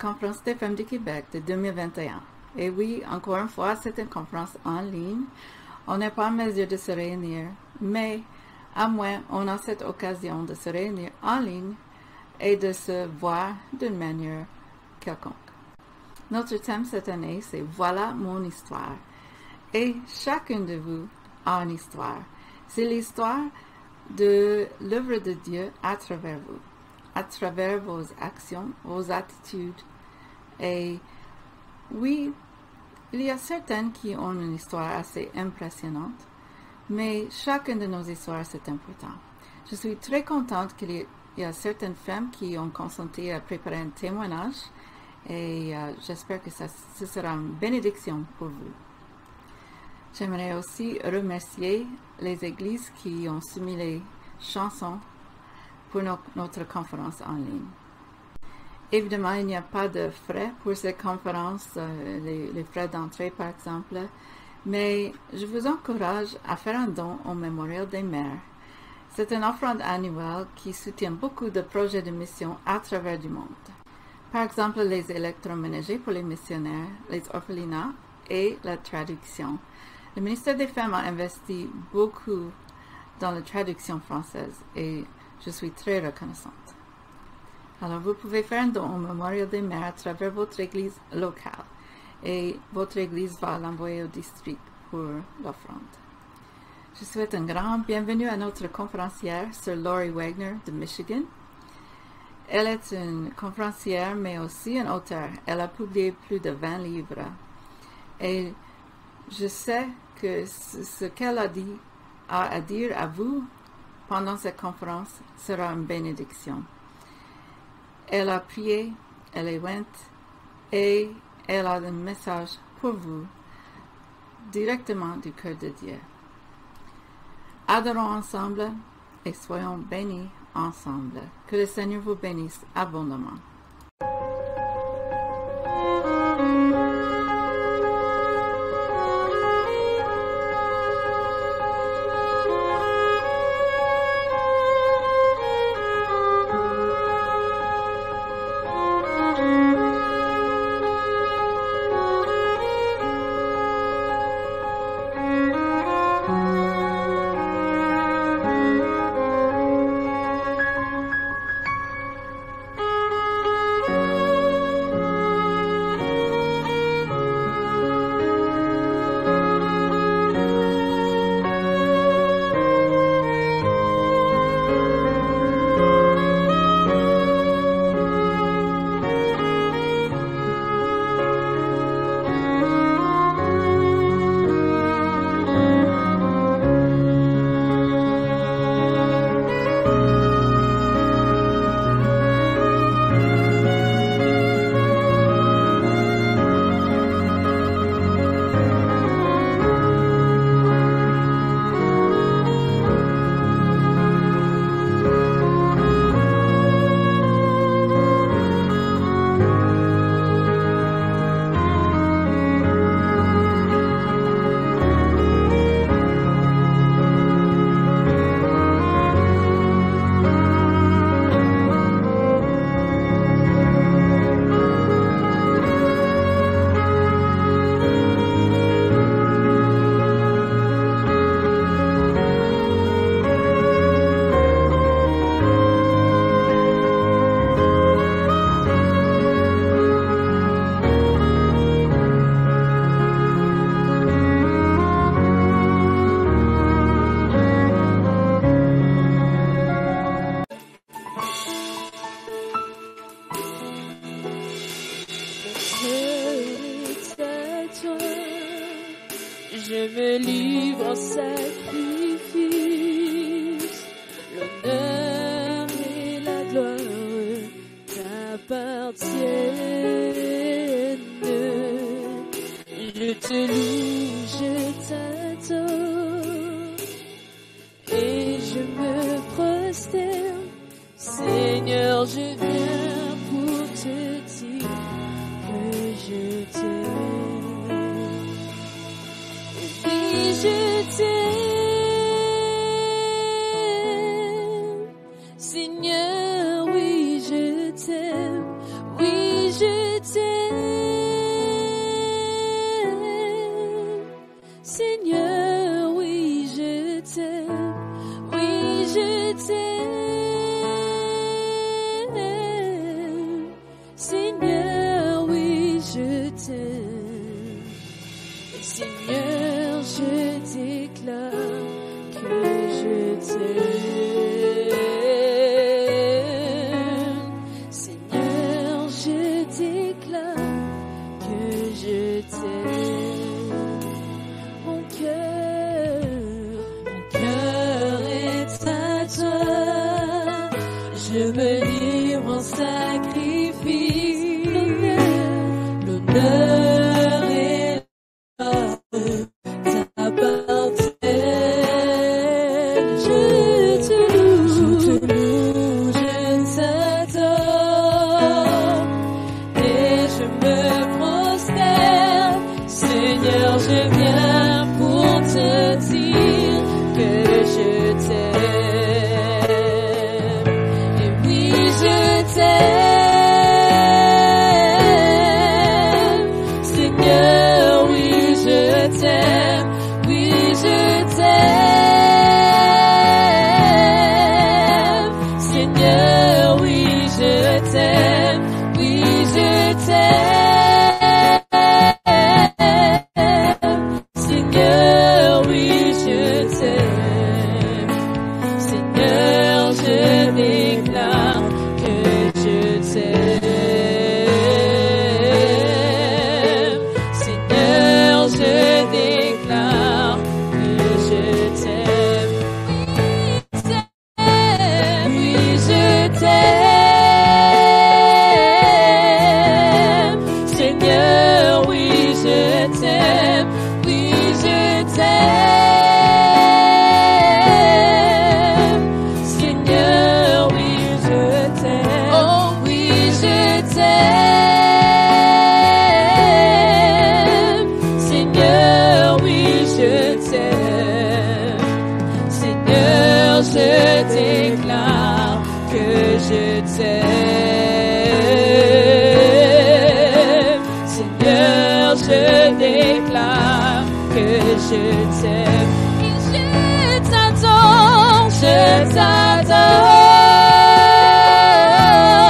conférence des femmes du Québec de 2021. Et oui, encore une fois, c'est une conférence en ligne. On n'est pas en mesure de se réunir, mais à moins on a cette occasion de se réunir en ligne et de se voir d'une manière quelconque. Notre thème cette année, c'est Voilà mon histoire. Et chacun de vous a une histoire. C'est l'histoire de l'œuvre de Dieu à travers vous, à travers vos actions, vos attitudes. Et oui, il y a certaines qui ont une histoire assez impressionnante, mais chacune de nos histoires, c'est important. Je suis très contente qu'il y a certaines femmes qui ont consenti à préparer un témoignage et j'espère que ce sera une bénédiction pour vous. J'aimerais aussi remercier les églises qui ont soumis les chansons pour notre conférence en ligne. Évidemment, il n'y a pas de frais pour cette conférence, les frais d'entrée par exemple, mais je vous encourage à faire un don au Mémorial des Mères. C'est une offrande annuelle qui soutient beaucoup de projets de mission à travers du monde. Par exemple, les électroménagers pour les missionnaires, les orphelinats et la traduction. Le ministère des Femmes a investi beaucoup dans la traduction française et je suis très reconnaissante. Alors, vous pouvez faire un don au Mémorial des Mères à travers votre église locale et votre église va l'envoyer au district pour l'offrande. Je souhaite un grand bienvenue à notre conférencière, Sir Lori Wagner de Michigan. Elle est une conférencière, mais aussi une auteure. Elle a publié plus de 20 livres. Et je sais que ce qu'elle a à dire à vous pendant cette conférence sera une bénédiction. Elle a prié, elle est jointe et elle a un message pour vous directement du cœur de Dieu. Adorons ensemble et soyons bénis ensemble. Que le Seigneur vous bénisse abondamment. Je me livre en sacrifice, l'honneur et la gloire t'appartiennent. Je te loue, je t'adore et je me prosterne. Seigneur, je viens pour te dire que je t'aime. Je t'aime, Seigneur, oui, je t'aime, oui, je t'aime. Seigneur, oui, je t'aime. Seigneur, je déclare que je t'aime. Seigneur, je déclare que je t'aime. Mon cœur est à toi. Je me livre en sacrifice. L'honneur et l'honneur t'appartiennent. Je te loue, je t'adore. Et je me prosterne. Seigneur, je viens pour te dire que je t'aime. Et oui, je t'aime. Seigneur, oui, je t'aime. Oui, je t'aime. Seigneur, oui, je t'aime. Oui, je t'aime. Seigneur, oui, je t'aime. Seigneur, je déclare que je t'aime. Seigneur, je déclare que je t'aime. Oui, je t'aime. Seigneur, oui, je t'aime. Oui, je t'aime. Seigneur, oui, je t'aime. Oh, oui, je t'aime. Seigneur, oui, je t'aime. Seigneur, je déclare que je t'aime. Seigneur, je déclare que je t'aime. Et je t'adore, je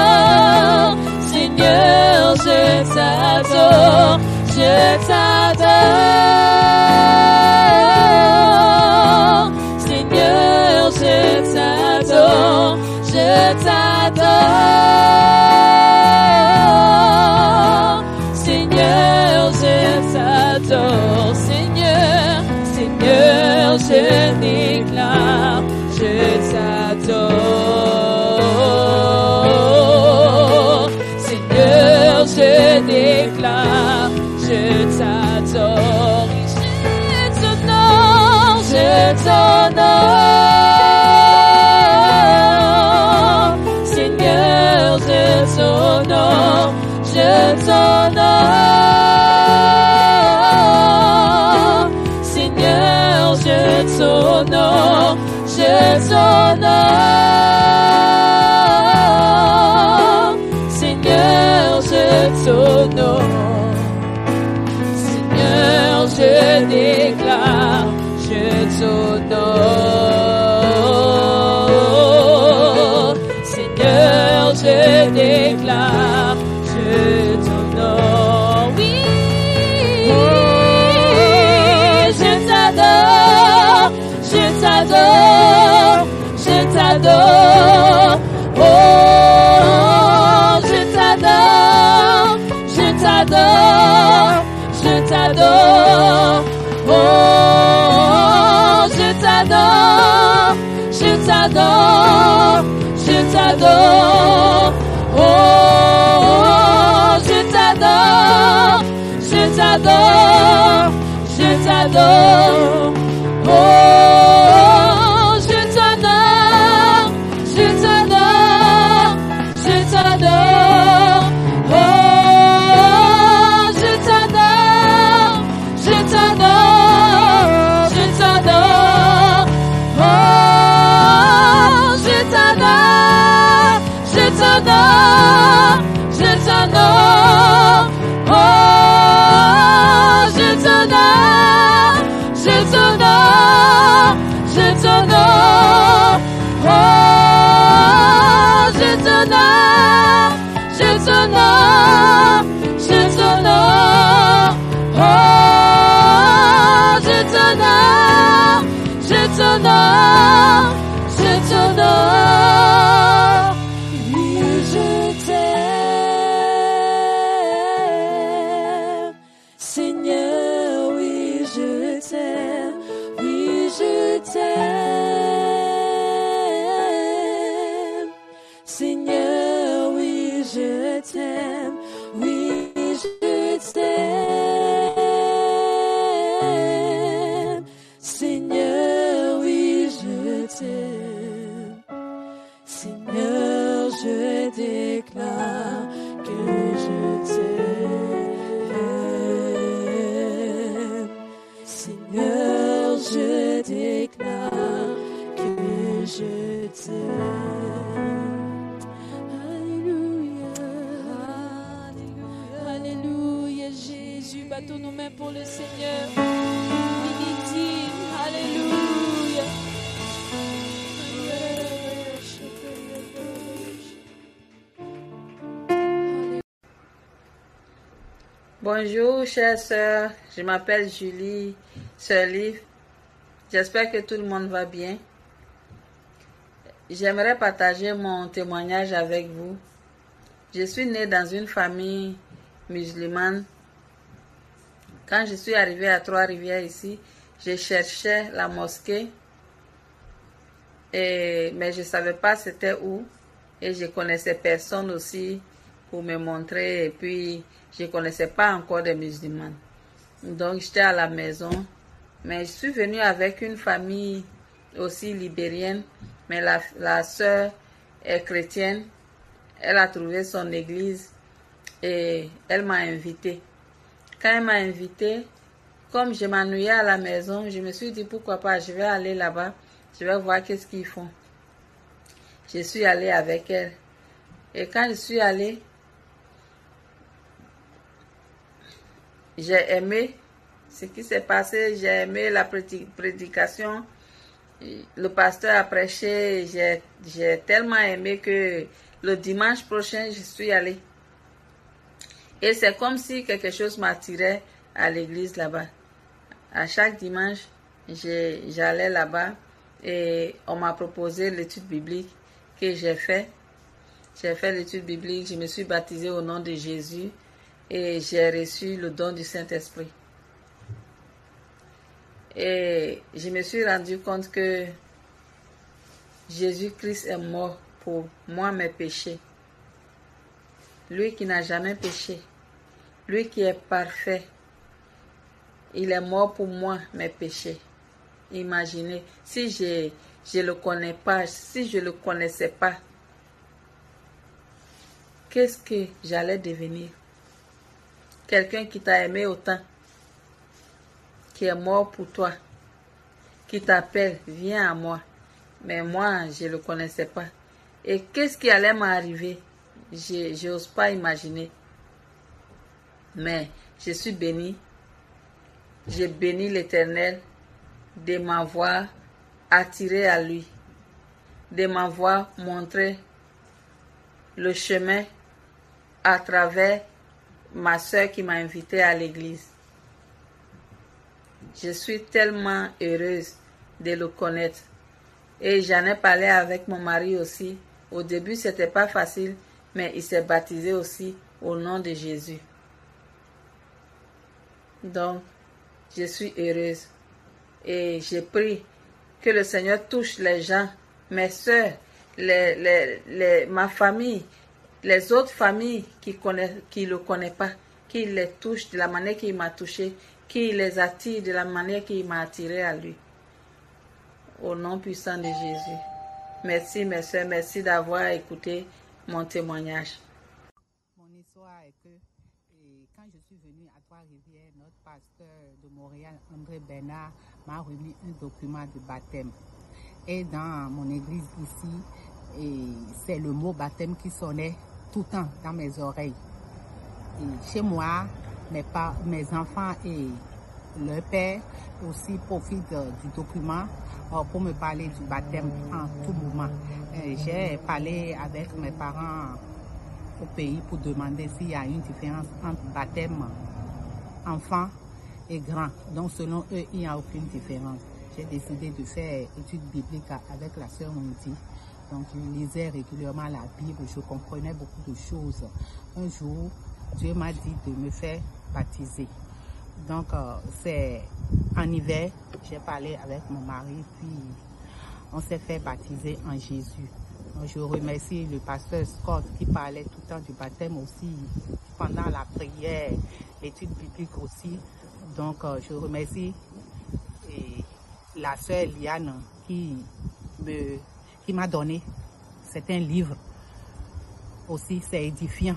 t'adore. Seigneur, je t'adore, je t'adore. Seigneur, je t'adore, je t'adore. Seigneur, je t'adore. Seigneur, je déclare, je t'adore. Seigneur, je déclare, je t'adore. Je t'honore. Seigneur, je t'honore. Je t'honore. Seigneur, je t'honore. Je t'honore. Seigneur, je t'honore. Seigneur, je déclare, je t'honore. Seigneur, je déclare, je t'honore. Oui, je t'adore, je t'adore, je t'adore. Oh, je t'adore, je t'adore, je t'adore. Oh, je t'adore, je t'adore, je t'adore. Oh, je t'adore, je t'adore, je t'adore. Oh, je t'adore, je t'adore, je t'adore. Oh, je t'adore, je t'adore, je t'adore. Oh, je t'adore, je t'adore, je t'adore. Oh, je t'adore, je t'adore, je t'adore. Oh, Seigneur, oui, je t'aime, oui, je t'aime. Seigneur, oui, je t'aime, oui, je t'aime. Seigneur, oui, je t'aime. Seigneur, je déclare que je t'aime. Seigneur, je déclare que je t'aime. Alléluia, alléluia, alléluia, Jésus, battons nos mains pour le Seigneur. Bénédit, alléluia. Bonjour, chères sœurs. Je m'appelle Julie, sœur Liv. J'espère que tout le monde va bien. J'aimerais partager mon témoignage avec vous. Je suis née dans une famille musulmane. Quand je suis arrivée à Trois-Rivières ici, je cherchais la mosquée, mais je ne savais pas c'était où. Et je connaissais personne aussi pour me montrer. Et puis, je ne connaissais pas encore des musulmans. Donc, j'étais à la maison. Mais je suis venue avec une famille aussi libérienne. Mais la sœur est chrétienne. Elle a trouvé son église et elle m'a invitée. Quand elle m'a invitée, comme je m'ennuyais à la maison, je me suis dit pourquoi pas, je vais aller là-bas. Je vais voir qu'est-ce qu'ils font. Je suis allée avec elle. Et quand je suis allée, j'ai aimé ce qui s'est passé. J'ai aimé la prédication. Le pasteur a prêché. J'ai tellement aimé que le dimanche prochain, je suis allée. Et c'est comme si quelque chose m'attirait à l'église là-bas. À chaque dimanche, j'allais là-bas et on m'a proposé l'étude biblique que j'ai fait. J'ai fait l'étude biblique, je me suis baptisée au nom de Jésus et j'ai reçu le don du Saint-Esprit. Et je me suis rendu compte que Jésus-Christ est mort pour moi mes péchés. Lui qui n'a jamais péché, lui qui est parfait, il est mort pour moi mes péchés. Imaginez, si je le connais pas, si je le connaissais pas, qu'est-ce que j'allais devenir? Quelqu'un qui t'a aimé autant, qui est mort pour toi, qui t'appelle, viens à moi. Mais moi, je ne le connaissais pas. Et qu'est-ce qui allait m'arriver? Je n'ose pas imaginer. Mais je suis bénie. J'ai béni l'Éternel de m'avoir attiré à lui, de m'avoir montré le chemin à travers ma soeur qui m'a invitée à l'église. Je suis tellement heureuse de le connaître. Et j'en ai parlé avec mon mari aussi. Au début, ce n'était pas facile, mais il s'est baptisé aussi au nom de Jésus. Donc, je suis heureuse. Et j'ai prie que le Seigneur touche les gens, mes soeurs, ma famille, les autres familles qui ne le connaissent pas, qu'il les touche de la manière qu'il m'a touché, qu'il les attire de la manière qu'il m'a attiré à lui. Au nom puissant de Jésus. Merci mes soeurs, merci d'avoir écouté mon témoignage. Mon histoire est que quand je suis venue à Trois-Rivières, notre pasteur de Montréal, André Bernard, m'a remis un document de baptême. Et dans mon église ici, c'est le mot baptême qui sonnait tout le temps dans mes oreilles. Et chez moi, mes enfants et leur père aussi profitent du document pour me parler du baptême en tout moment. J'ai parlé avec mes parents au pays pour demander s'il y a une différence entre baptême enfant et grand. Donc selon eux, il n'y a aucune différence. J'ai décidé de faire études bibliques avec la sœur Mondi. Donc je lisais régulièrement la Bible, je comprenais beaucoup de choses. Un jour, Dieu m'a dit de me faire baptiser. Donc, c'est en hiver, j'ai parlé avec mon mari, puis on s'est fait baptiser en Jésus. Donc, je remercie le pasteur Scott qui parlait tout le temps du baptême aussi, pendant la prière, l'étude biblique aussi. Donc, je remercie la sœur Liane qui m'a donné certains livres. Aussi, c'est édifiant.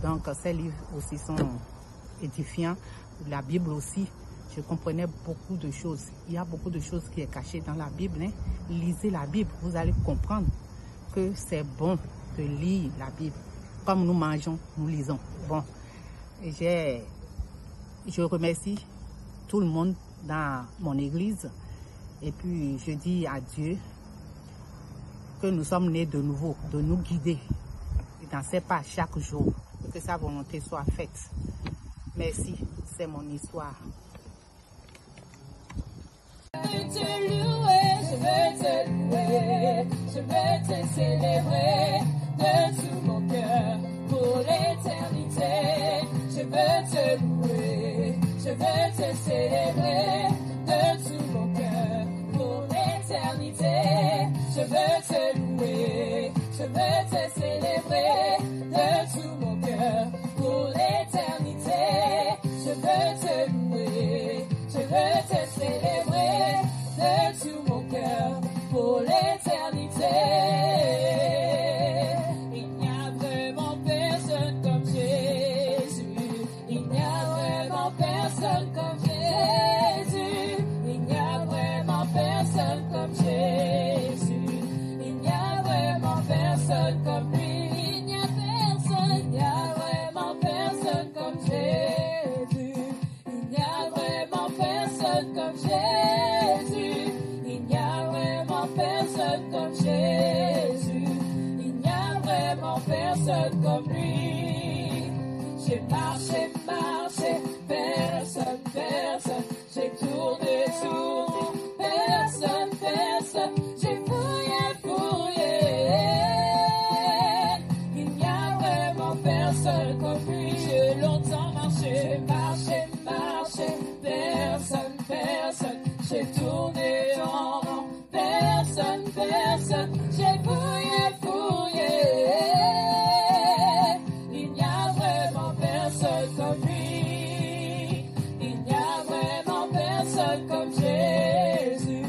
Donc, ces livres aussi sont édifiants. La Bible aussi, je comprenais beaucoup de choses. Il y a beaucoup de choses qui sont cachées dans la Bible. Hein. Lisez la Bible, vous allez comprendre que c'est bon de lire la Bible. Comme nous mangeons, nous lisons. Bon, je remercie tout le monde dans mon église. Et puis, je dis à Dieu que nous sommes nés de nouveau, de nous guider dans ses pas chaque jour, que sa volonté soit faite. Merci, c'est mon histoire. Je veux te louer, je veux te louer, je veux te célébrer de tout mon cœur pour l'éternité. Je veux te louer, je veux te célébrer de tout mon cœur pour l'éternité. Je veux te louer, je veux te célébrer de tout mon cœur pour l'éternité. Je veux te louer, je veux te célébrer de tout mon cœur pour l'éternité. Il n'y a vraiment personne comme Jésus. Il n'y a vraiment personne comme Jésus. Il n'y a vraiment personne comme Jésus. Il n'y a vraiment personne comme lui. Il n'y a personne, il n'y a vraiment personne comme Jésus. Il n'y a vraiment personne comme Jésus. Il n'y a vraiment personne comme Jésus. Il n'y a vraiment personne comme lui. J'ai marché, personne, personne. J'ai tourné, personne, personne. J'ai fouillé. Il n'y a vraiment personne comme lui. J'ai longtemps marché, personne, personne. J'ai tourné en rond, personne, personne. J'ai fouillé. Il n'y a vraiment personne comme lui. Il n'y a vraiment personne comme Jésus.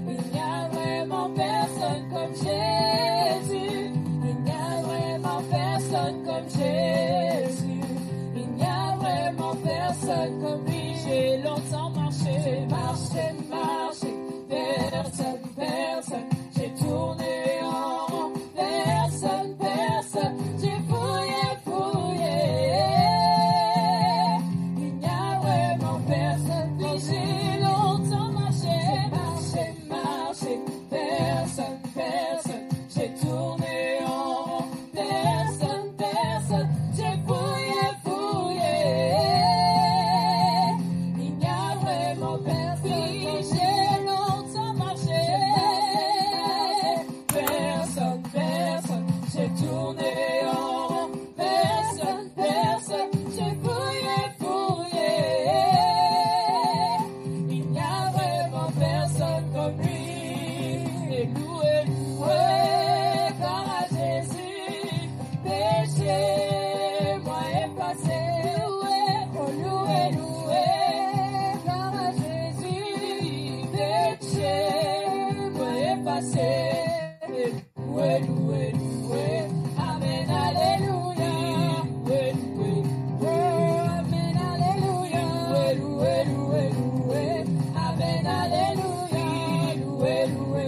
Il n'y a vraiment personne comme Jésus. Il n'y a vraiment personne comme Jésus. Il n'y a vraiment personne comme lui. J'ai longtemps marché, personne, personne. J'ai tourné en rond, personne, personne. J'ai fouillé. Il n'y a vraiment personne comme j'ai longtemps marché, personne, personne. J'ai tourné en rond, personne, personne. J'ai fouillé. Il n'y a vraiment personne comme j'ai longtemps marché, personne, personne. J'ai tourné en rond, personne, personne. J'ai fouillé. Il n'y a vraiment personne comme lui. Et loué, gloire à Jésus. Péché, moi effacé. Loué, gloire à Jésus. Péché, moi effacé. Loué. Amen, alléluia. Amen, alléluia. Loué. Amen, alléluia. Loué.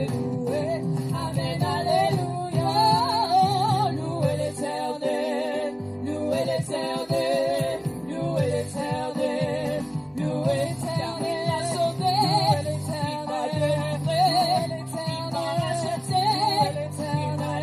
Amen, alléluia. Loué l'éternel. Loué l'éternel. Il a sauvé. Il m'a délivré. Il m'a racheté. Il m'a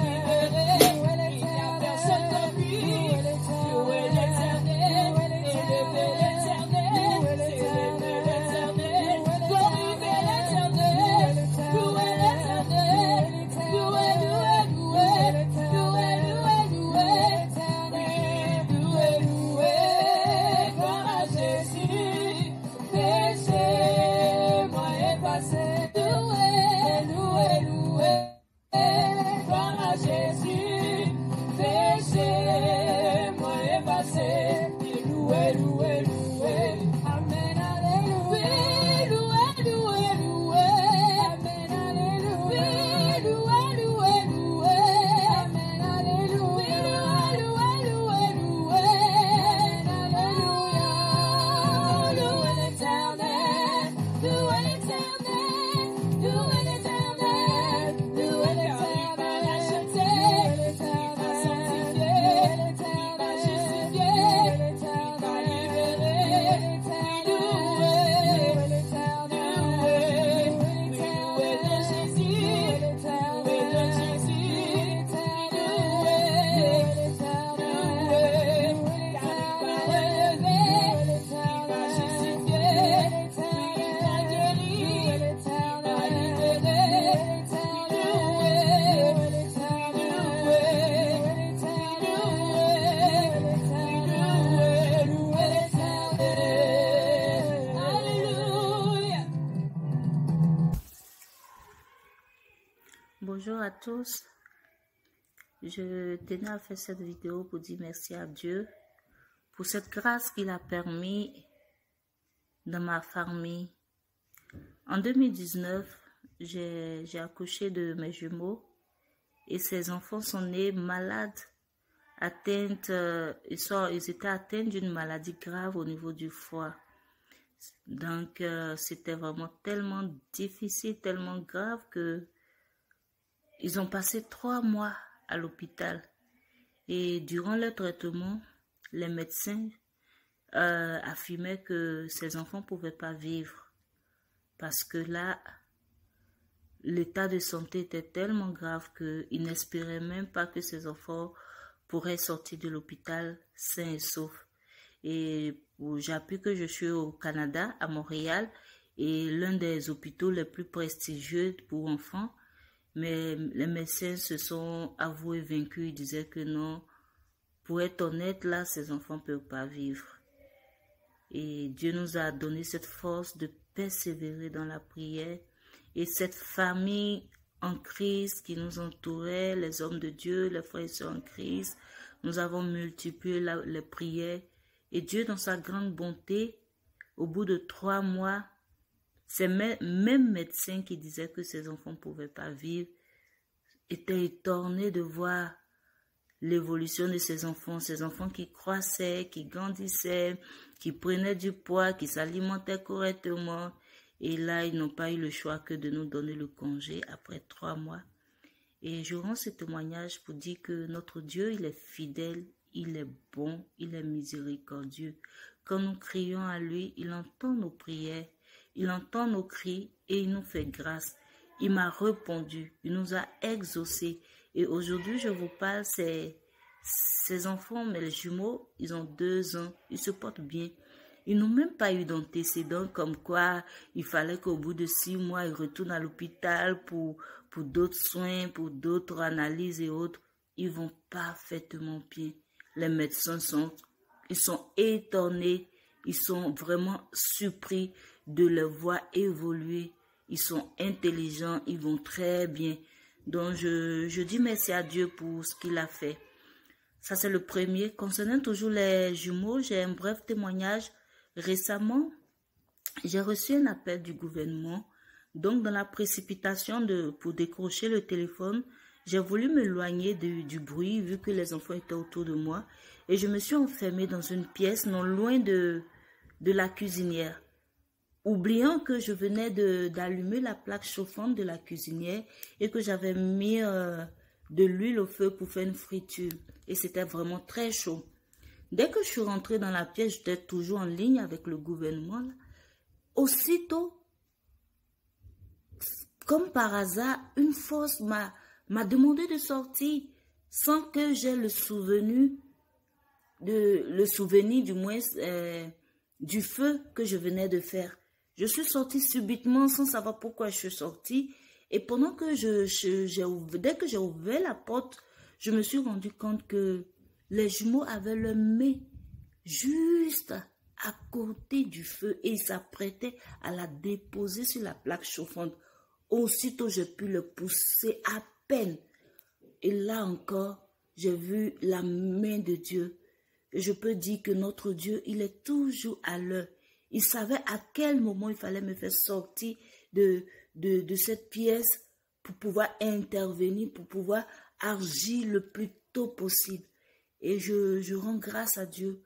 Bonjour à tous. Je tenais à faire cette vidéo pour dire merci à Dieu pour cette grâce qu'il a permis dans ma famille. En 2019, j'ai accouché de mes jumeaux et ces enfants sont nés malades, atteintes, ils étaient atteints d'une maladie grave au niveau du foie. Donc, c'était vraiment tellement difficile, tellement grave que ils ont passé 3 mois à l'hôpital. Et durant leur traitement, les médecins affirmaient que ces enfants ne pouvaient pas vivre. Parce que là, l'état de santé était tellement grave qu'ils n'espéraient même pas que ces enfants pourraient sortir de l'hôpital sains et saufs. Et j'ai appris que je suis au Canada, à Montréal, et l'un des hôpitaux les plus prestigieux pour enfants. Mais les médecins se sont avoués vaincus. Ils disaient que non, pour être honnête, là, ces enfants ne peuvent pas vivre. Et Dieu nous a donné cette force de persévérer dans la prière. Et cette famille en crise qui nous entourait, les hommes de Dieu, les frères et sœurs en crise, nous avons multiplié les prières. Et Dieu, dans sa grande bonté, au bout de 3 mois, ces mêmes médecins qui disaient que ces enfants ne pouvaient pas vivre étaient étonnés de voir l'évolution de ces enfants qui croissaient, qui grandissaient, qui prenaient du poids, qui s'alimentaient correctement. Et là, ils n'ont pas eu le choix que de nous donner le congé après 3 mois. Et je rends ce témoignage pour dire que notre Dieu, il est fidèle, il est bon, il est miséricordieux. Quand nous crions à lui, il entend nos prières. Il entend nos cris et il nous fait grâce. Il m'a répondu, il nous a exaucés. Et aujourd'hui, je vous parle, ces enfants, mais les jumeaux, ils ont 2 ans, ils se portent bien. Ils n'ont même pas eu d'antécédents comme quoi il fallait qu'au bout de 6 mois, ils retournent à l'hôpital pour d'autres soins, pour d'autres analyses et autres. Ils vont parfaitement bien. Les médecins sont étonnés, ils sont vraiment surpris de les voir évoluer. Ils sont intelligents, ils vont très bien. Donc, je dis merci à Dieu pour ce qu'il a fait. Ça, c'est le premier. Concernant toujours les jumeaux, j'ai un bref témoignage. Récemment, j'ai reçu un appel du gouvernement. Donc, dans la précipitation pour décrocher le téléphone, j'ai voulu m'éloigner du bruit vu que les enfants étaient autour de moi. Et je me suis enfermée dans une pièce non loin de la cuisinière, oubliant que je venais d'allumer la plaque chauffante de la cuisinière et que j'avais mis de l'huile au feu pour faire une friture. Et c'était vraiment très chaud. Dès que je suis rentrée dans la pièce, j'étais toujours en ligne avec le gouvernement. Là. Aussitôt, comme par hasard, une force m'a demandé de sortir sans que j'aie le souvenir du moins du feu que je venais de faire. Je suis sortie subitement sans savoir pourquoi je suis sortie. Et pendant que dès que j'ai ouvert la porte, je me suis rendu compte que les jumeaux avaient leurs mains juste à côté du feu et ils s'apprêtaient à la déposer sur la plaque chauffante. Aussitôt, j'ai pu le pousser à peine. Et là encore, j'ai vu la main de Dieu. Et je peux dire que notre Dieu, il est toujours à l'heure. Il savait à quel moment il fallait me faire sortir de cette pièce pour pouvoir intervenir, pour pouvoir agir le plus tôt possible. Et je rends grâce à Dieu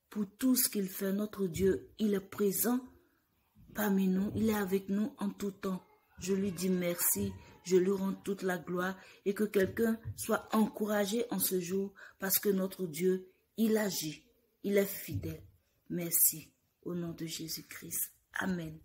pour tout ce qu'il fait. Notre Dieu, il est présent parmi nous, il est avec nous en tout temps. Je lui dis merci, je lui rends toute la gloire et que quelqu'un soit encouragé en ce jour parce que notre Dieu, il agit, il est fidèle. Merci au nom de Jésus-Christ. Amen.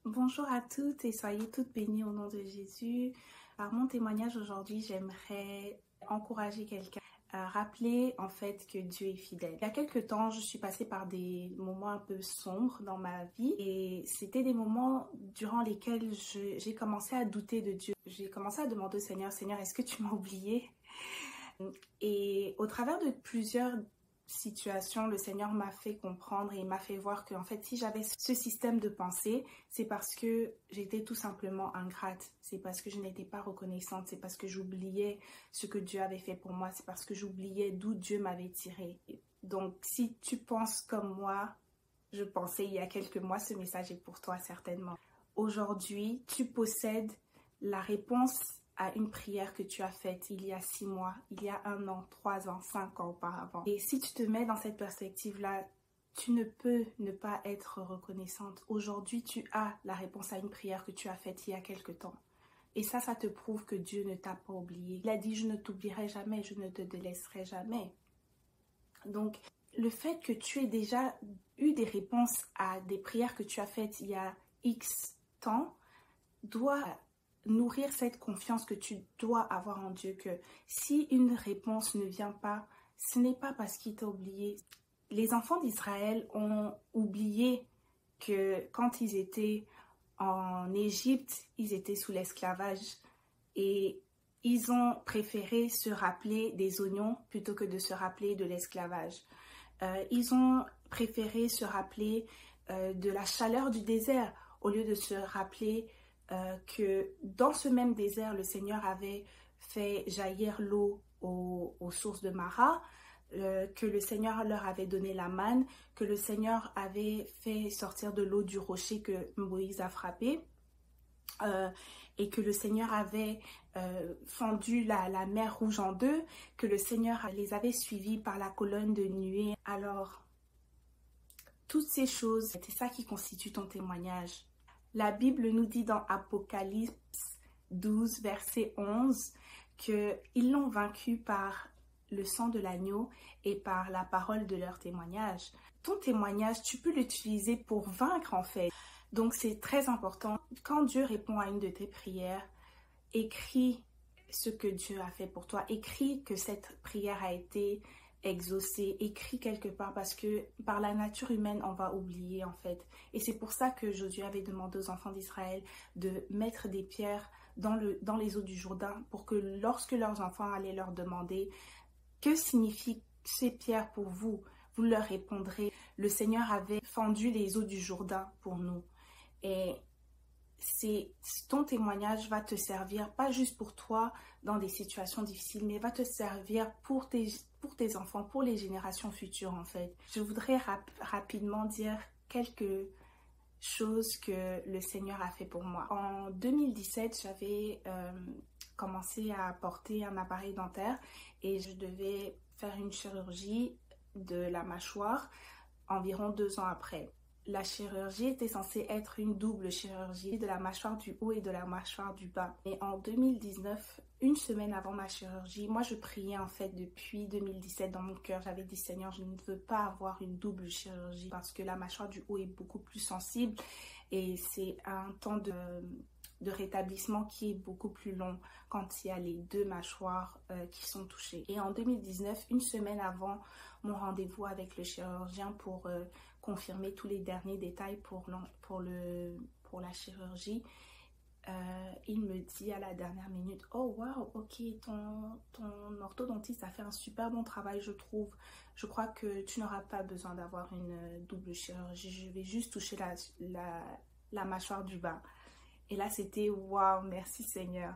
Bonjour à toutes et soyez toutes bénies au nom de Jésus. Alors mon témoignage aujourd'hui, j'aimerais encourager quelqu'un, rappeler en fait que Dieu est fidèle. Il y a quelques temps, je suis passée par des moments un peu sombres dans ma vie et c'était des moments durant lesquels j'ai commencé à douter de Dieu. J'ai commencé à demander au Seigneur, Seigneur, est-ce que tu m'as oublié? Et au travers de plusieurs situation, le Seigneur m'a fait comprendre et m'a fait voir que en fait si j'avais ce système de pensée, c'est parce que j'étais tout simplement ingrate, c'est parce que je n'étais pas reconnaissante, c'est parce que j'oubliais ce que Dieu avait fait pour moi, c'est parce que j'oubliais d'où Dieu m'avait tiré. Donc si tu penses comme moi, je pensais il y a quelques mois, ce message est pour toi certainement. Aujourd'hui, tu possèdes la réponse à une prière que tu as faite il y a 6 mois, il y a 1 an, 3 ans, 5 ans auparavant. Et si tu te mets dans cette perspective-là, tu ne peux ne pas être reconnaissante. Aujourd'hui, tu as la réponse à une prière que tu as faite il y a quelque temps. Et ça te prouve que Dieu ne t'a pas oublié. Il a dit, je ne t'oublierai jamais, je ne te délaisserai jamais. Donc, le fait que tu aies déjà eu des réponses à des prières que tu as faites il y a X temps, doit nourrir cette confiance que tu dois avoir en Dieu, que si une réponse ne vient pas, ce n'est pas parce qu'il t'a oublié. Les enfants d'Israël ont oublié que quand ils étaient en Égypte, ils étaient sous l'esclavage et ils ont préféré se rappeler des oignons plutôt que de se rappeler de l'esclavage. Ils ont préféré se rappeler de la chaleur du désert au lieu de se rappeler que dans ce même désert, le Seigneur avait fait jaillir l'eau aux sources de Mara, que le Seigneur leur avait donné la manne, que le Seigneur avait fait sortir de l'eau du rocher que Moïse a frappé, et que le Seigneur avait fendu la mer Rouge en deux, que le Seigneur les avait suivis par la colonne de nuée. Alors, toutes ces choses, c'est ça qui constitue ton témoignage. La Bible nous dit dans Apocalypse 12, verset 11, qu'ils l'ont vaincu par le sang de l'agneau et par la parole de leur témoignage. Ton témoignage, tu peux l'utiliser pour vaincre en fait. Donc c'est très important. Quand Dieu répond à une de tes prières, écris ce que Dieu a fait pour toi. Écris que cette prière a été exaucé, écrit quelque part, parce que par la nature humaine on va oublier en fait, et c'est pour ça que Josué avait demandé aux enfants d'Israël de mettre des pierres dans les eaux du Jourdain pour que lorsque leurs enfants allaient leur demander que signifient ces pierres pour vous, vous leur répondrez, le Seigneur avait fendu les eaux du Jourdain pour nous. Et ton témoignage va te servir pas juste pour toi dans des situations difficiles, mais va te servir pour tes enfants, pour les générations futures en fait. Je voudrais rapidement dire quelques choses que le Seigneur a fait pour moi. En 2017, j'avais commencé à porter un appareil dentaire et je devais faire une chirurgie de la mâchoire environ 2 ans après. La chirurgie était censée être une double chirurgie de la mâchoire du haut et de la mâchoire du bas. Et en 2019, 1 semaine avant ma chirurgie, moi je priais en fait depuis 2017 dans mon cœur. J'avais dit, Seigneur, je ne veux pas avoir une double chirurgie parce que la mâchoire du haut est beaucoup plus sensible et c'est un temps de rétablissement qui est beaucoup plus long quand il y a les 2 mâchoires qui sont touchées. Et en 2019, 1 semaine avant mon rendez-vous avec le chirurgien pour confirmer tous les derniers détails pour la chirurgie, il me dit à la dernière minute, oh wow, ok, ton orthodontiste a fait un super bon travail, je trouve. Je crois que tu n'auras pas besoin d'avoir une double chirurgie, je vais juste toucher la mâchoire du bas. Et là, c'était waouh, merci Seigneur.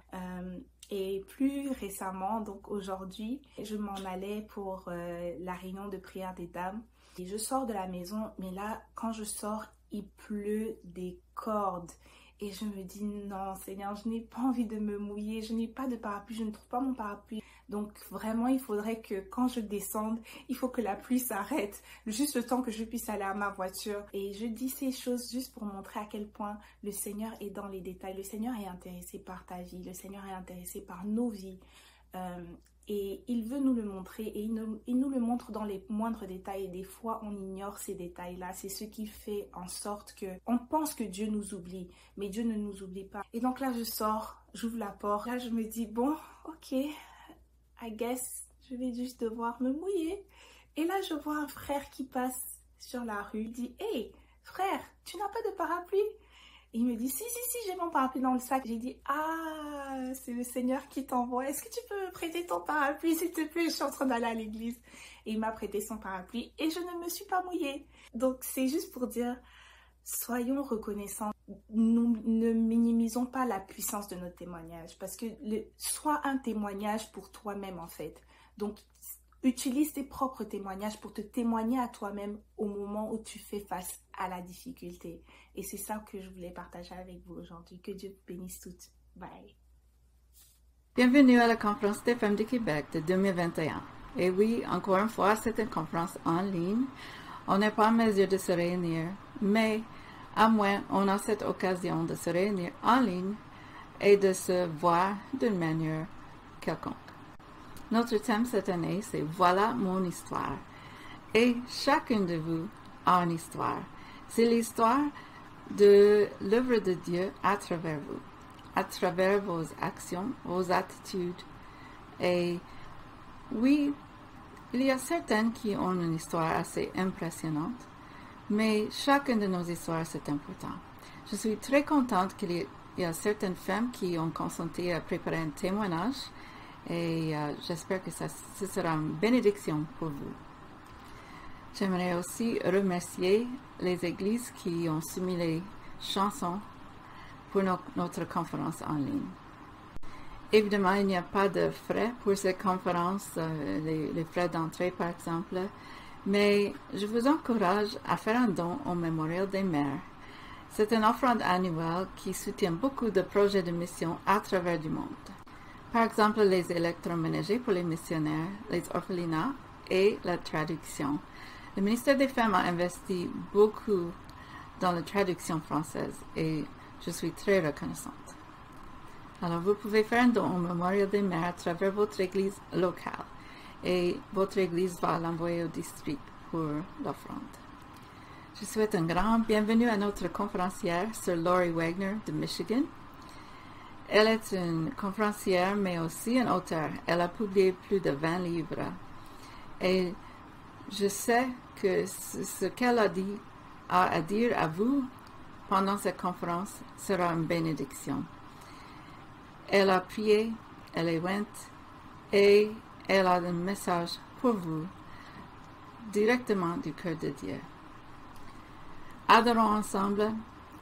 Et plus récemment, donc aujourd'hui, je m'en allais pour la réunion de prière des dames. Et je sors de la maison, mais là, quand je sors, il pleut des cordes. Et je me dis, non Seigneur, je n'ai pas envie de me mouiller, je n'ai pas de parapluie, je ne trouve pas mon parapluie. Donc vraiment, il faudrait que quand je descende, il faut que la pluie s'arrête, juste le temps que je puisse aller à ma voiture. Et je dis ces choses juste pour montrer à quel point le Seigneur est dans les détails. Le Seigneur est intéressé par ta vie, le Seigneur est intéressé par nos vies. Et il veut nous le montrer et il nous le montre dans les moindres détails. Et des fois, on ignore ces détails-là. C'est ce qui fait en sorte qu'on pense que Dieu nous oublie, mais Dieu ne nous oublie pas. Et donc là, je sors, j'ouvre la porte. Là, je me dis, bon, ok, I guess, je vais juste devoir me mouiller. Et là, je vois un frère qui passe sur la rue. Il dit, hey, frère, tu n'as pas de parapluie? Et il me dit, si, j'ai mon parapluie dans le sac. J'ai dit, ah, c'est le Seigneur qui t'envoie. Est-ce que tu peux me prêter ton parapluie, s'il te plaît? Je suis en train d'aller à l'église. Et il m'a prêté son parapluie et je ne me suis pas mouillée. Donc, c'est juste pour dire, soyons reconnaissants. Nous ne minimisons pas la puissance de notre témoignage. Parce que sois un témoignage pour toi-même, en fait. Donc, utilise tes propres témoignages pour te témoigner à toi-même au moment où tu fais face à la difficulté. Et c'est ça que je voulais partager avec vous aujourd'hui. Que Dieu vous bénisse toutes. Bye. Bienvenue à la conférence des femmes du Québec de 2021. Et oui, encore une fois, c'est une conférence en ligne. On n'est pas en mesure de se réunir, mais à moins on a cette occasion de se réunir en ligne et de se voir d'une manière quelconque. Notre thème cette année, c'est « Voilà mon histoire ». Et chacun de vous a une histoire. C'est l'histoire de l'œuvre de Dieu à travers vous, à travers vos actions, vos attitudes. Et oui, il y a certaines qui ont une histoire assez impressionnante, mais chacune de nos histoires, c'est important. Je suis très contente qu'il y a certaines femmes qui ont consenti à préparer un témoignage et j'espère que ce sera une bénédiction pour vous. J'aimerais aussi remercier les églises qui ont soumis les chansons pour notre conférence en ligne. Évidemment, il n'y a pas de frais pour cette conférence, les frais d'entrée par exemple, mais je vous encourage à faire un don au Mémorial des Mères. C'est une offrande annuelle qui soutient beaucoup de projets de mission à travers du monde. Par exemple, les électroménagers pour les missionnaires, les orphelinats et la traduction. Le ministère des Femmes a investi beaucoup dans la traduction française et je suis très reconnaissante. Alors, vous pouvez faire un don au Mémorial des Mères à travers votre église locale et votre église va l'envoyer au district pour l'offrande. Je souhaite un grand bienvenue à notre conférencière, Sir Lori Wagner de Michigan. Elle est une conférencière, mais aussi une auteure. Elle a publié plus de 20 livres. Et je sais que ce qu'elle a à dire à vous pendant cette conférence sera une bénédiction. Elle a prié, elle est jointe et elle a un message pour vous directement du cœur de Dieu. Adorons ensemble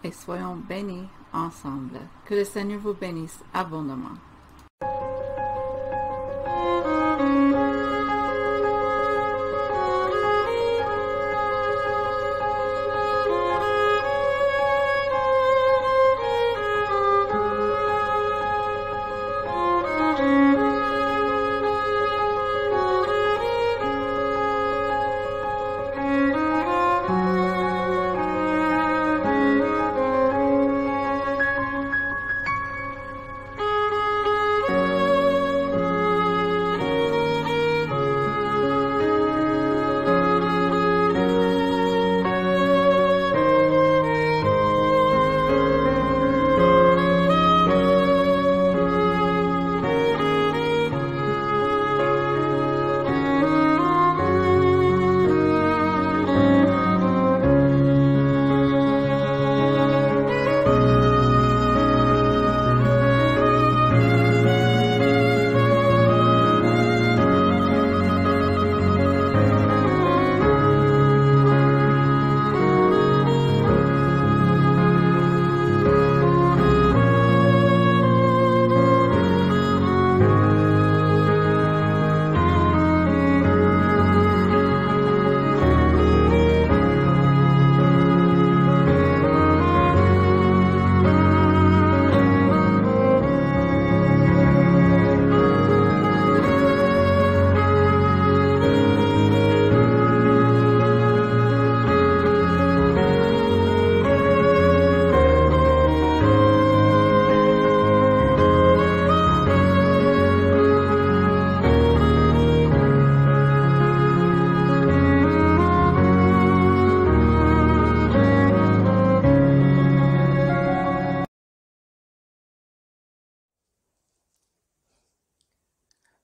et soyons bénis ensemble. Que le Seigneur vous bénisse abondamment.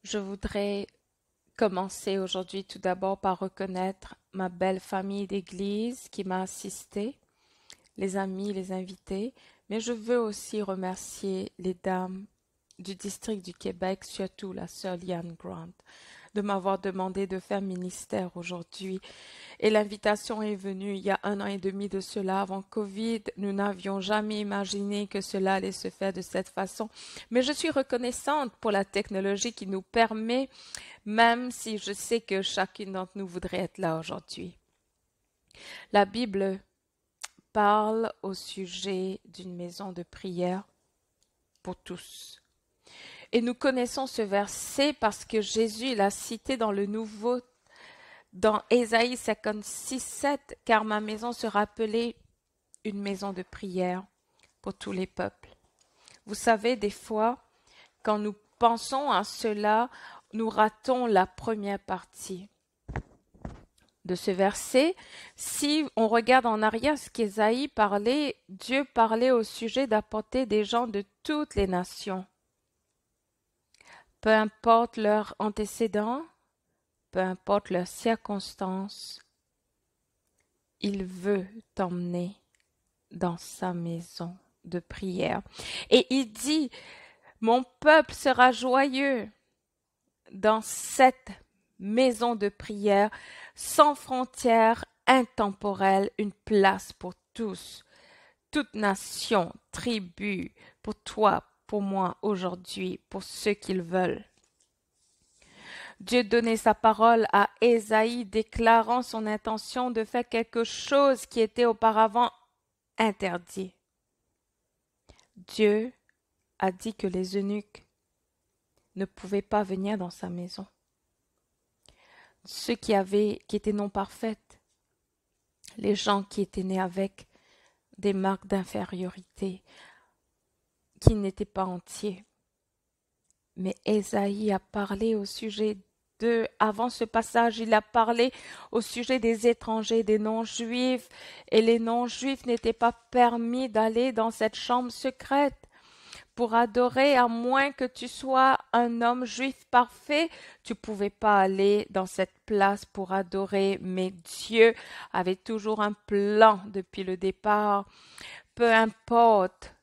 Je voudrais commencer aujourd'hui tout d'abord par reconnaître ma belle famille d'église qui m'a assistée, les amis, les invités, mais je veux aussi remercier les dames du district du Québec, surtout la sœur Liane Grant, de m'avoir demandé de faire ministère aujourd'hui. Et l'invitation est venue il y a 1 an et demi de cela, avant Covid. Nous n'avions jamais imaginé que cela allait se faire de cette façon. Mais je suis reconnaissante pour la technologie qui nous permet, même si je sais que chacune d'entre nous voudrait être là aujourd'hui. La Bible parle au sujet d'une maison de prière pour tous. Et nous connaissons ce verset parce que Jésus l'a cité dans Ésaïe 56:7, car ma maison sera appelée une maison de prière pour tous les peuples. Vous savez, des fois, quand nous pensons à cela, nous ratons la première partie de ce verset. Si on regarde en arrière ce qu'Ésaïe parlait, Dieu parlait au sujet d'apporter des gens de toutes les nations. Peu importe leurs antécédents, peu importe leurs circonstances, il veut t'emmener dans sa maison de prière. Et il dit, mon peuple sera joyeux dans cette maison de prière, sans frontières, intemporelle, une place pour tous, toute nation, tribu, pour toi, pour moi aujourd'hui, pour ceux qu'ils veulent. Dieu donnait sa parole à Ésaïe, déclarant son intention de faire quelque chose qui était auparavant interdit. Dieu a dit que les eunuques ne pouvaient pas venir dans sa maison. Ceux qui étaient non parfaits, les gens qui étaient nés avec des marques d'infériorité, qui n'étaient pas entiers. Mais Ésaïe a parlé au sujet d'eux. Avant ce passage, il a parlé au sujet des étrangers, des non-juifs, et les non-juifs n'étaient pas permis d'aller dans cette chambre secrète pour adorer, à moins que tu sois un homme juif parfait. Tu pouvais pas aller dans cette place pour adorer, mais Dieu avait toujours un plan depuis le départ. Peu importe.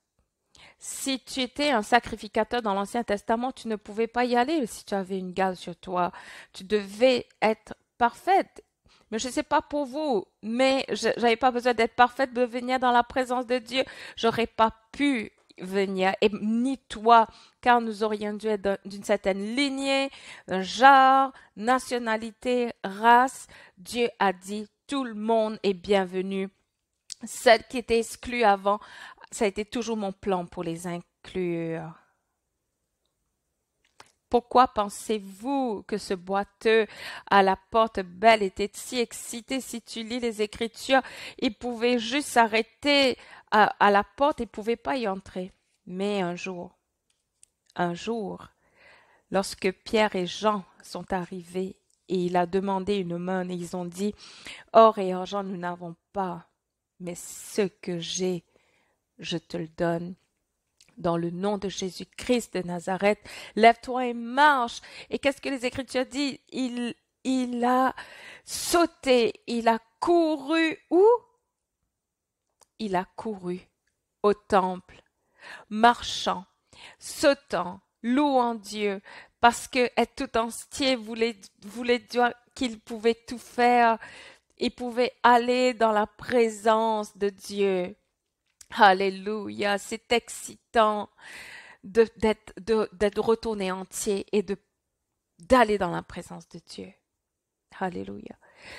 Si tu étais un sacrificateur dans l'Ancien Testament, tu ne pouvais pas y aller si tu avais une gale sur toi. Tu devais être parfaite. Mais je ne sais pas pour vous, mais j'avais pas besoin d'être parfaite de venir dans la présence de Dieu. J'aurais pas pu venir, et ni toi, car nous aurions dû être d'une certaine lignée, d'un genre, nationalité, race. Dieu a dit, tout le monde est bienvenu. Celles qui étaient exclues avant, ça a été toujours mon plan pour les inclure. Pourquoi pensez-vous que ce boiteux à la porte belle était si excité? Si tu lis les Écritures, il pouvait juste s'arrêter à la porte, il ne pouvait pas y entrer. Mais un jour, lorsque Pierre et Jean sont arrivés et il a demandé une main, et ils ont dit, or et argent nous n'avons pas, mais ce que j'ai, je te le donne. Dans le nom de Jésus-Christ de Nazareth, lève-toi et marche. Et qu'est-ce que les Écritures disent? Il a sauté, il a couru où? Il a couru au temple, marchant, sautant, louant Dieu, parce que être tout entier voulait dire qu'il pouvait tout faire. Il pouvait aller dans la présence de Dieu. Alléluia, c'est excitant d'être retourné entier et d'aller dans la présence de Dieu. Alléluia.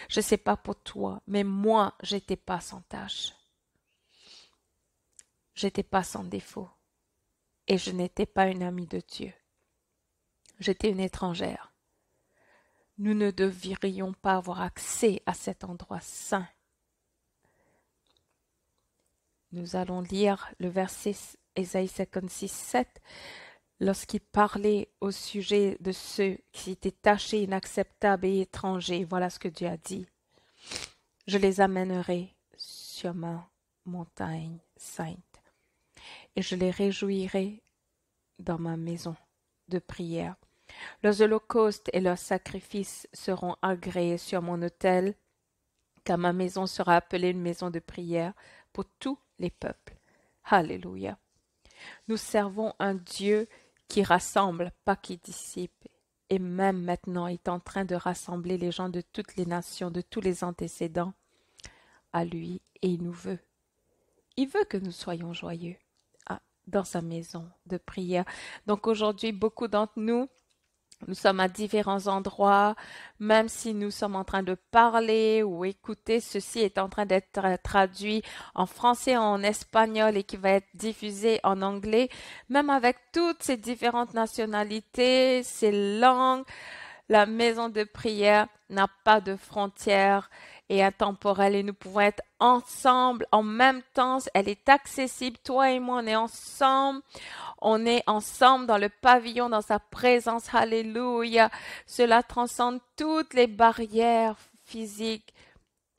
Je ne sais pas pour toi, mais moi, j'étais pas sans tâche. J'étais pas sans défaut. Et je n'étais pas une amie de Dieu. J'étais une étrangère. Nous ne devrions pas avoir accès à cet endroit saint. Nous allons lire le verset Ésaïe 56:7 lorsqu'il parlait au sujet de ceux qui étaient tachés, inacceptables et étrangers. Voilà ce que Dieu a dit. Je les amènerai sur ma montagne sainte et je les réjouirai dans ma maison de prière. Leurs holocaustes et leurs sacrifices seront agréés sur mon autel, car ma maison sera appelée une maison de prière pour tous les peuples. Alléluia. Nous servons un Dieu qui rassemble, pas qui dissipe. Et même maintenant, il est en train de rassembler les gens de toutes les nations, de tous les antécédents à lui, et il nous veut. Il veut que nous soyons joyeux dans sa maison de prière. Donc aujourd'hui, beaucoup d'entre nous sommes à différents endroits, même si nous sommes en train de parler ou écouter, ceci est en train d'être traduit en français, en espagnol et qui va être diffusé en anglais, même avec toutes ces différentes nationalités, ces langues, la maison de prière n'a pas de frontières et intemporelle et nous pouvons être ensemble en même temps. Elle est accessible. Toi et moi, on est ensemble. On est ensemble dans le pavillon, dans sa présence. Alléluia. Cela transcende toutes les barrières physiques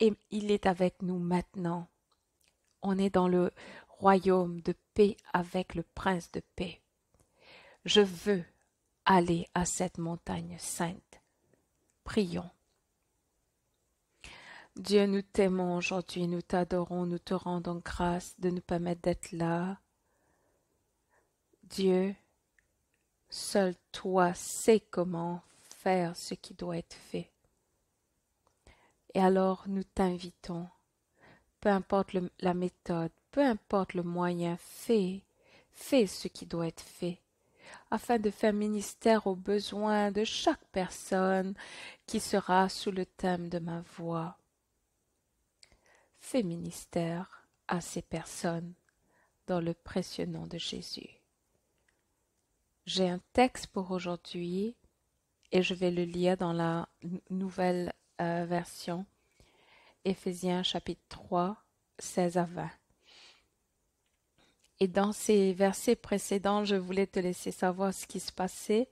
et il est avec nous maintenant. On est dans le royaume de paix avec le prince de paix. Je veux aller à cette montagne sainte. Prions. Dieu, nous t'aimons aujourd'hui, nous t'adorons, nous te rendons grâce de nous permettre d'être là. Dieu, seul toi sais comment faire ce qui doit être fait. Et alors nous t'invitons, peu importe la méthode, peu importe le moyen, fais ce qui doit être fait, afin de faire ministère aux besoins de chaque personne qui sera sous le thème de ma voix. Fais ministère à ces personnes dans le précieux nom de Jésus. J'ai un texte pour aujourd'hui et je vais le lire dans la nouvelle version, Éphésiens chapitre 3, 16 à 20. Et dans ces versets précédents, je voulais te laisser savoir ce qui se passait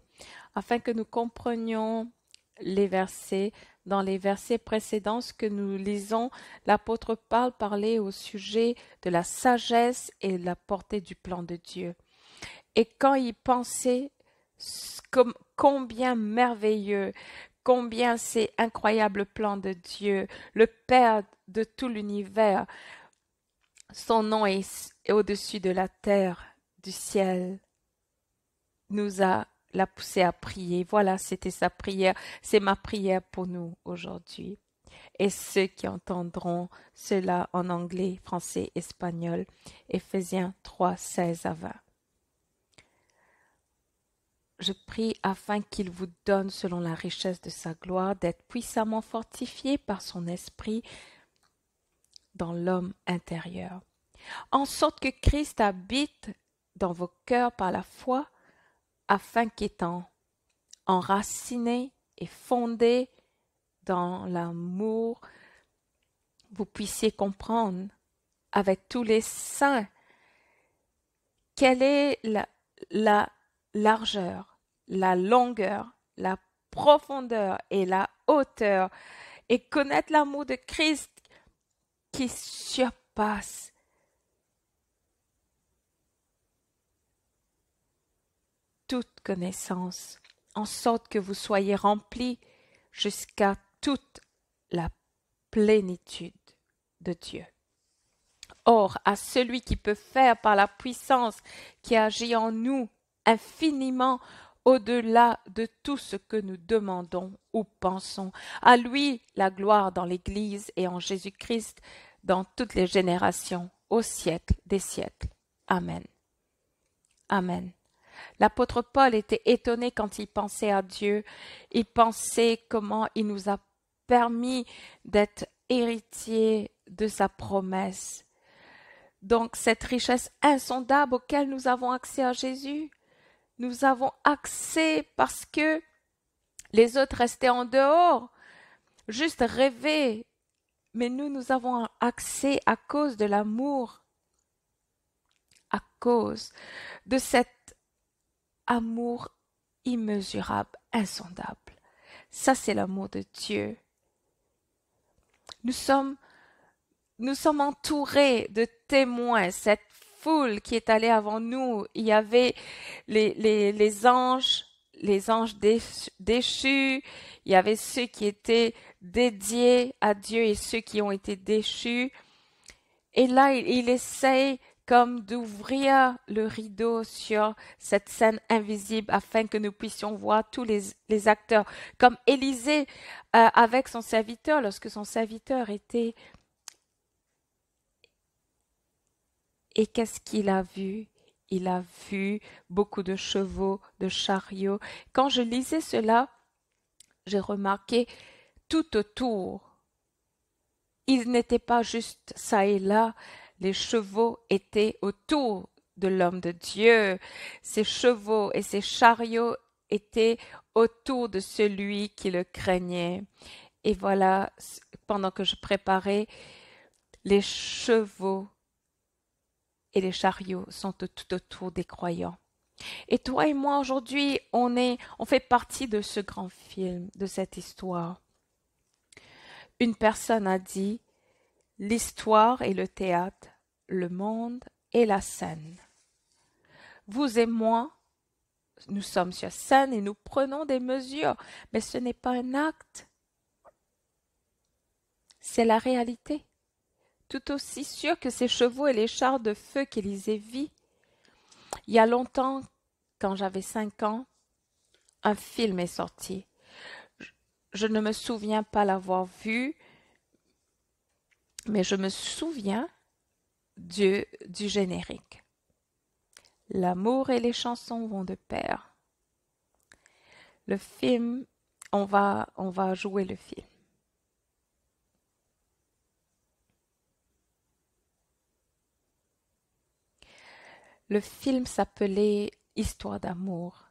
afin que nous comprenions les versets. Dans les versets précédents, ce que nous lisons, l'apôtre Paul parlait au sujet de la sagesse et la portée du plan de Dieu. Et quand il pensait combien merveilleux, combien c'est incroyable plan de Dieu, le Père de tout l'univers, son nom est au-dessus de la terre, du ciel, l'a poussé à prier. Voilà, c'était sa prière. C'est ma prière pour nous aujourd'hui. Et ceux qui entendront cela en anglais, français, espagnol, Éphésiens 3, 16 à 20. Je prie afin qu'il vous donne, selon la richesse de sa gloire, d'être puissamment fortifié par son esprit dans l'homme intérieur, en sorte que Christ habite dans vos cœurs par la foi, afin qu'étant enraciné et fondé dans l'amour, vous puissiez comprendre avec tous les saints quelle est la largeur, la longueur, la profondeur et la hauteur, et connaître l'amour de Christ qui surpasse toute connaissance, en sorte que vous soyez remplis jusqu'à toute la plénitude de Dieu. Or, à celui qui peut faire par la puissance qui agit en nous infiniment au-delà de tout ce que nous demandons ou pensons, à lui la gloire dans l'Église et en Jésus-Christ dans toutes les générations, au siècle des siècles. Amen. Amen. L'apôtre Paul était étonné quand il pensait à Dieu. Il pensait comment il nous a permis d'être héritiers de sa promesse. Donc cette richesse insondable auquel nous avons accès à Jésus, nous avons accès parce que les autres restaient en dehors, juste rêver. Mais nous avons accès à cause de l'amour, à cause de cet amour immesurable, insondable. Ça, c'est l'amour de Dieu. Nous sommes entourés de témoins, cette foule qui est allée avant nous. Il y avait les anges, les anges déchus, il y avait ceux qui étaient dédiés à Dieu et ceux qui ont été déchus. Et là, il essaye comme d'ouvrir le rideau sur cette scène invisible afin que nous puissions voir tous les acteurs. Comme Élisée avec son serviteur, lorsque son serviteur était... Et qu'est-ce qu'il a vu? Il a vu beaucoup de chevaux, de chariots. Quand je lisais cela, j'ai remarqué tout autour. Il n'était pas juste ça et là. Les chevaux étaient autour de l'homme de Dieu. Ces chevaux et ces chariots étaient autour de celui qui le craignait. Et voilà, pendant que je préparais, les chevaux et les chariots sont tout autour des croyants. Et toi et moi, aujourd'hui, on fait partie de ce grand film, de cette histoire. Une personne a dit, l'histoire et le théâtre, le monde et la scène. Vous et moi, nous sommes sur scène et nous prenons des mesures, mais ce n'est pas un acte. C'est la réalité. Tout aussi sûr que ces chevaux et les chars de feu qu'Élisée vit. Il y a longtemps, quand j'avais 5 ans, un film est sorti. Je ne me souviens pas l'avoir vu, mais je me souviens du générique. L'amour et les chansons vont de pair. Le film, on va jouer le film. Le film s'appelait Histoire d'amour.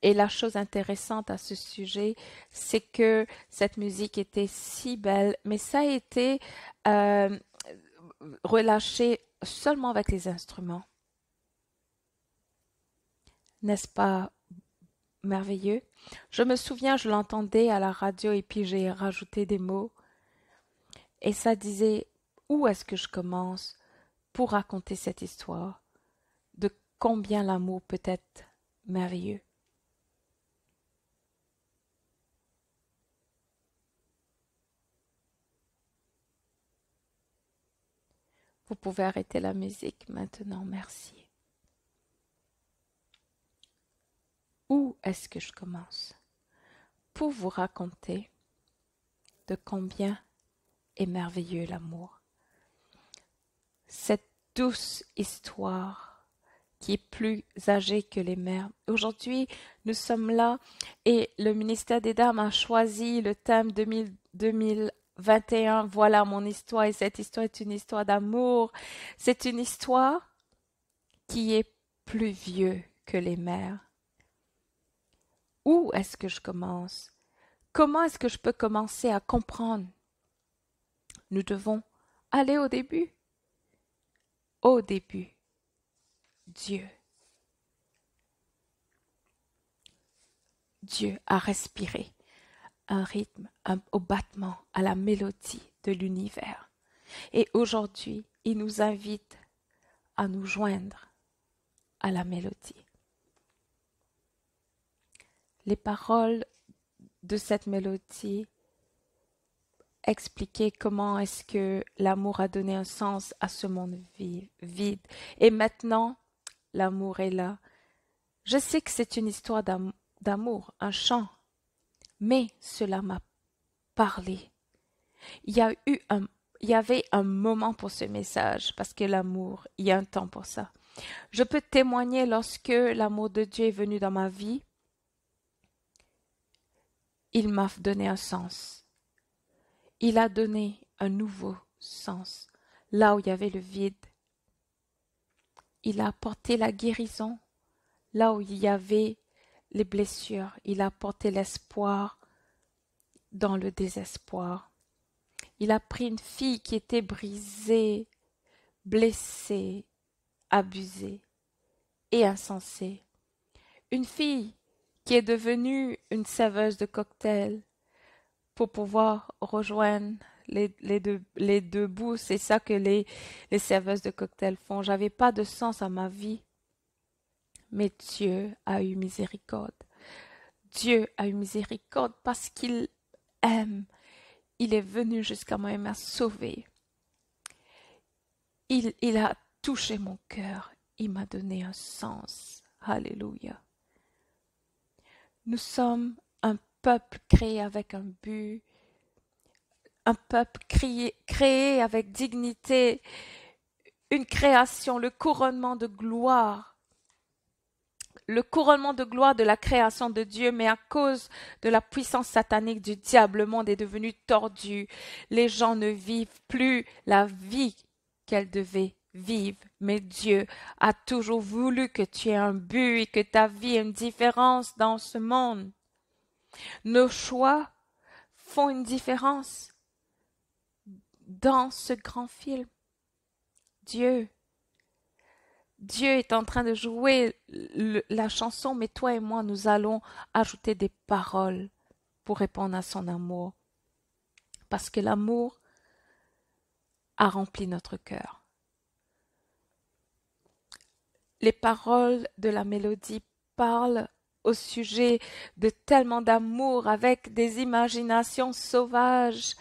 Et la chose intéressante à ce sujet, c'est que cette musique était si belle, mais ça a été relâché seulement avec les instruments. N'est-ce pas merveilleux? Je me souviens, je l'entendais à la radio et puis j'ai rajouté des mots. Et ça disait, où est-ce que je commence pour raconter cette histoire? De combien l'amour peut être merveilleux. Vous pouvez arrêter la musique maintenant, merci. Où est-ce que je commence pour vous raconter de combien est merveilleux l'amour? Cette douce histoire qui est plus âgée que les mers. Aujourd'hui, nous sommes là et le ministère des Dames a choisi le thème 2021. Voilà mon histoire et cette histoire est une histoire d'amour. C'est une histoire qui est plus vieux que les mers. Où est-ce que je commence? Comment est-ce que je peux commencer à comprendre? Nous devons aller au début. Au début, Dieu. Dieu a respiré un rythme au battement, à la mélodie de l'univers. Et aujourd'hui, il nous invite à nous joindre à la mélodie. Les paroles de cette mélodie expliquaient comment est-ce que l'amour a donné un sens à ce monde vide. Et maintenant, l'amour est là. Je sais que c'est une histoire d'amour, un chant, mais cela m'a parlé. Il y avait un moment pour ce message, parce que l'amour, il y a un temps pour ça. Je peux témoigner lorsque l'amour de Dieu est venu dans ma vie, il m'a donné un sens. Il a donné un nouveau sens, là où il y avait le vide. Il a apporté la guérison, là où il y avait les blessures. Il a apporté l'espoir dans le désespoir. Il a pris une fille qui était brisée, blessée, abusée et insensée. Une fille qui est devenue une serveuse de cocktail pour pouvoir rejoindre les deux bouts. C'est ça que les serveuses de cocktail font. J'avais pas de sens à ma vie, mais Dieu a eu miséricorde. Dieu a eu miséricorde parce qu'il aime. Il est venu jusqu'à moi et m'a sauvé. Il a touché mon cœur. Il m'a donné un sens. Alléluia. Nous sommes un peuple créé avec un but, un peuple créé avec dignité, une création, le couronnement de gloire de la création de Dieu, mais à cause de la puissance satanique du diable, le monde est devenu tordu. Les gens ne vivent plus la vie qu'elles devaient vivre, mais Dieu a toujours voulu que tu aies un but et que ta vie ait une différence dans ce monde. Nos choix font une différence dans ce grand film. Dieu est en train de jouer la chanson, mais toi et moi, nous allons ajouter des paroles pour répondre à son amour. Parce que l'amour a rempli notre cœur. Les paroles de la mélodie parlent au sujet de tellement d'amour avec des imaginations sauvages.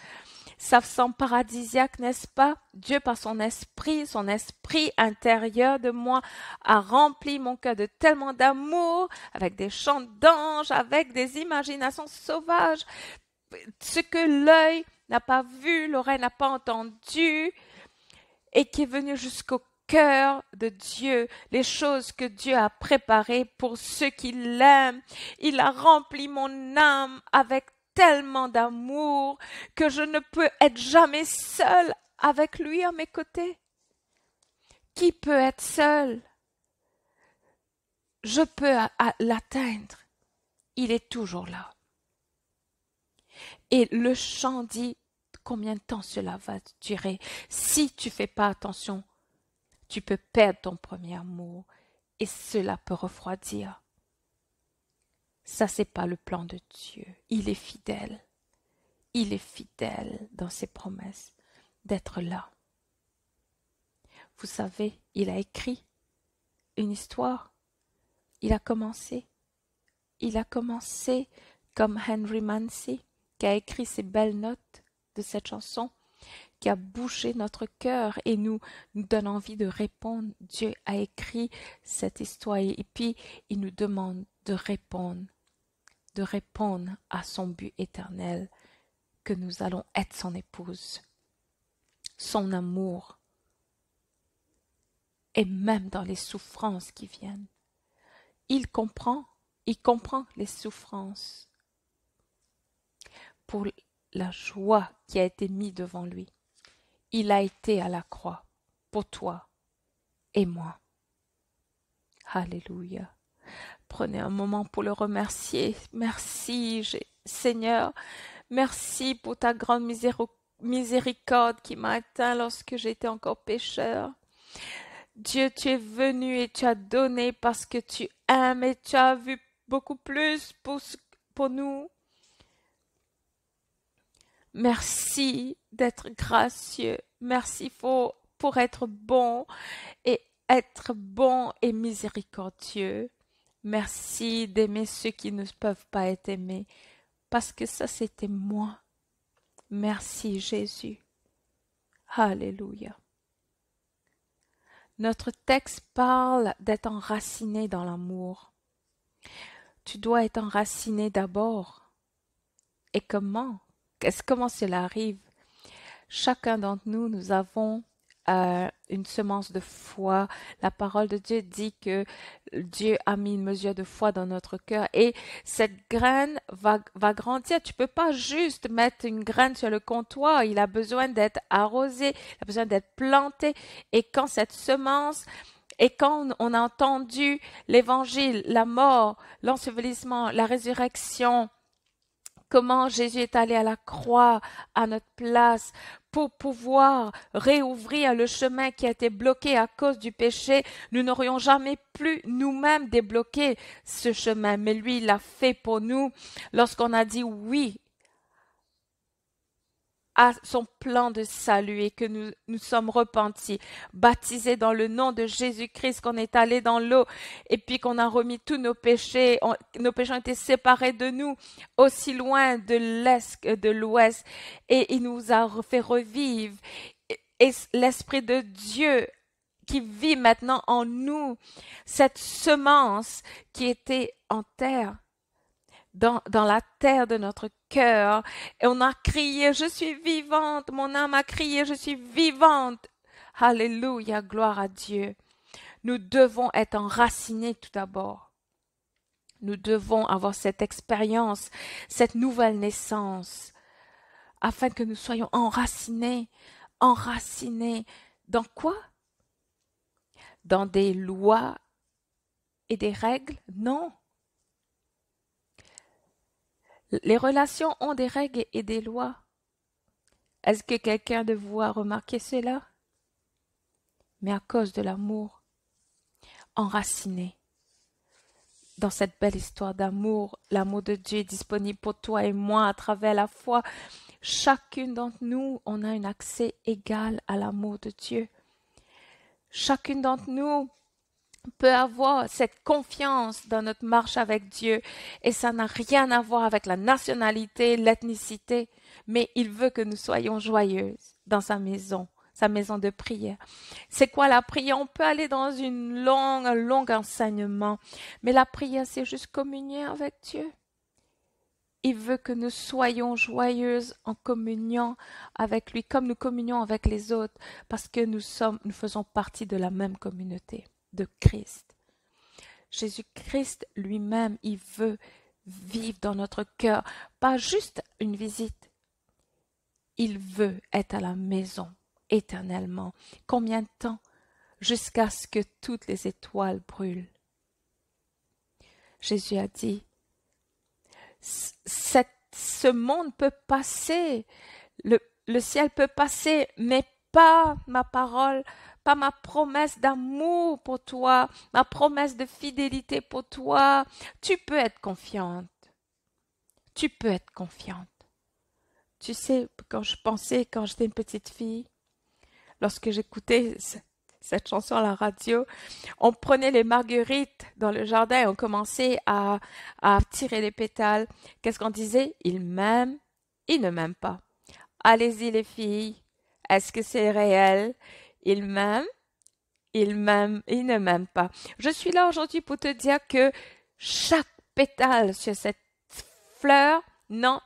Ça sent paradisiaque, n'est-ce pas? Dieu, par son esprit intérieur de moi, a rempli mon cœur de tellement d'amour, avec des chants d'anges, avec des imaginations sauvages. Ce que l'œil n'a pas vu, l'oreille n'a pas entendu, et qui est venu jusqu'au cœur de Dieu, les choses que Dieu a préparées pour ceux qui l'aiment. Il a rempli mon âme avec tellement d'amour que je ne peux être jamais seule avec lui à mes côtés. Qui peut être seul? Je peux l'atteindre. Il est toujours là. Et le chant dit combien de temps cela va durer. Si tu ne fais pas attention, tu peux perdre ton premier amour et cela peut refroidir. Ça, c'est pas le plan de Dieu. Il est fidèle. Il est fidèle dans ses promesses d'être là. Vous savez, il a écrit une histoire. Il a commencé comme Henry Mancey, qui a écrit ces belles notes de cette chanson, qui a bouché notre cœur et nous donne envie de répondre. Dieu a écrit cette histoire et puis il nous demande de répondre à son but éternel, que nous allons être son épouse, son amour, et même dans les souffrances qui viennent. Il comprend les souffrances pour la joie qui a été mise devant lui. Il a été à la croix pour toi et moi. Alléluia. Prenez un moment pour le remercier. Merci, Seigneur. Merci pour ta grande miséricorde qui m'a atteint lorsque j'étais encore pécheur. Dieu, tu es venu et tu as donné parce que tu aimes et tu as vu beaucoup plus pour nous. Merci d'être gracieux. Merci pour être bon et miséricordieux. Merci d'aimer ceux qui ne peuvent pas être aimés, parce que ça, c'était moi. Merci, Jésus. Alléluia. Notre texte parle d'être enraciné dans l'amour. Tu dois être enraciné d'abord. Et comment cela arrive? Chacun d'entre nous, nous avons une semence de foi. La parole de Dieu dit que Dieu a mis une mesure de foi dans notre cœur et cette graine va grandir. Tu peux pas juste mettre une graine sur le comptoir. Il a besoin d'être arrosé, il a besoin d'être planté. Et quand cette semence, et quand on a entendu l'évangile, la mort, l'ensevelissement, la résurrection, comment Jésus est allé à la croix à notre place pour pouvoir réouvrir le chemin qui a été bloqué à cause du péché. Nous n'aurions jamais pu nous-mêmes débloquer ce chemin, mais lui, il l'a fait pour nous lorsqu'on a dit oui à son plan de salut et que nous sommes repentis, baptisés dans le nom de Jésus-Christ, qu'on est allé dans l'eau et puis qu'on a remis tous nos péchés. Nos péchés ont été séparés de nous aussi loin de l'est que de l'ouest et il nous a fait revivre. Et l'Esprit de Dieu qui vit maintenant en nous, cette semence qui était en terre, dans la terre de notre cœur, et on a crié, je suis vivante, mon âme a crié, je suis vivante. Alléluia, gloire à Dieu. Nous devons être enracinés tout d'abord. Nous devons avoir cette expérience, cette nouvelle naissance, afin que nous soyons enracinés. Enracinés dans quoi? Dans des lois et des règles? Non. Les relations ont des règles et des lois. Est-ce que quelqu'un de vous a remarqué cela? Mais à cause de l'amour, enraciné dans cette belle histoire d'amour, l'amour de Dieu est disponible pour toi et moi à travers la foi. Chacune d'entre nous, on a un accès égal à l'amour de Dieu. Chacune d'entre nous peut avoir cette confiance dans notre marche avec Dieu et ça n'a rien à voir avec la nationalité, l'ethnicité, mais il veut que nous soyons joyeuses dans sa maison de prière. C'est quoi la prière? On peut aller dans un long enseignement, mais la prière c'est juste communier avec Dieu. Il veut que nous soyons joyeuses en communion avec lui, comme nous communions avec les autres, parce que nous faisons partie de la même communauté de Christ. Jésus-Christ lui-même, il veut vivre dans notre cœur, pas juste une visite. Il veut être à la maison éternellement. Combien de temps? Jusqu'à ce que toutes les étoiles brûlent. Jésus a dit, ce monde peut passer, le ciel peut passer, mais pas ma parole, pas ma promesse d'amour pour toi, ma promesse de fidélité pour toi. Tu peux être confiante. Tu peux être confiante. Tu sais, quand j'étais une petite fille, lorsque j'écoutais cette chanson à la radio, on prenait les marguerites dans le jardin et on commençait à tirer les pétales. Qu'est-ce qu'on disait? Il m'aime, il ne m'aime pas. Allez-y les filles, est-ce que c'est réel? Il m'aime, il ne m'aime pas. Je suis là aujourd'hui pour te dire que chaque pétale sur cette fleur, non.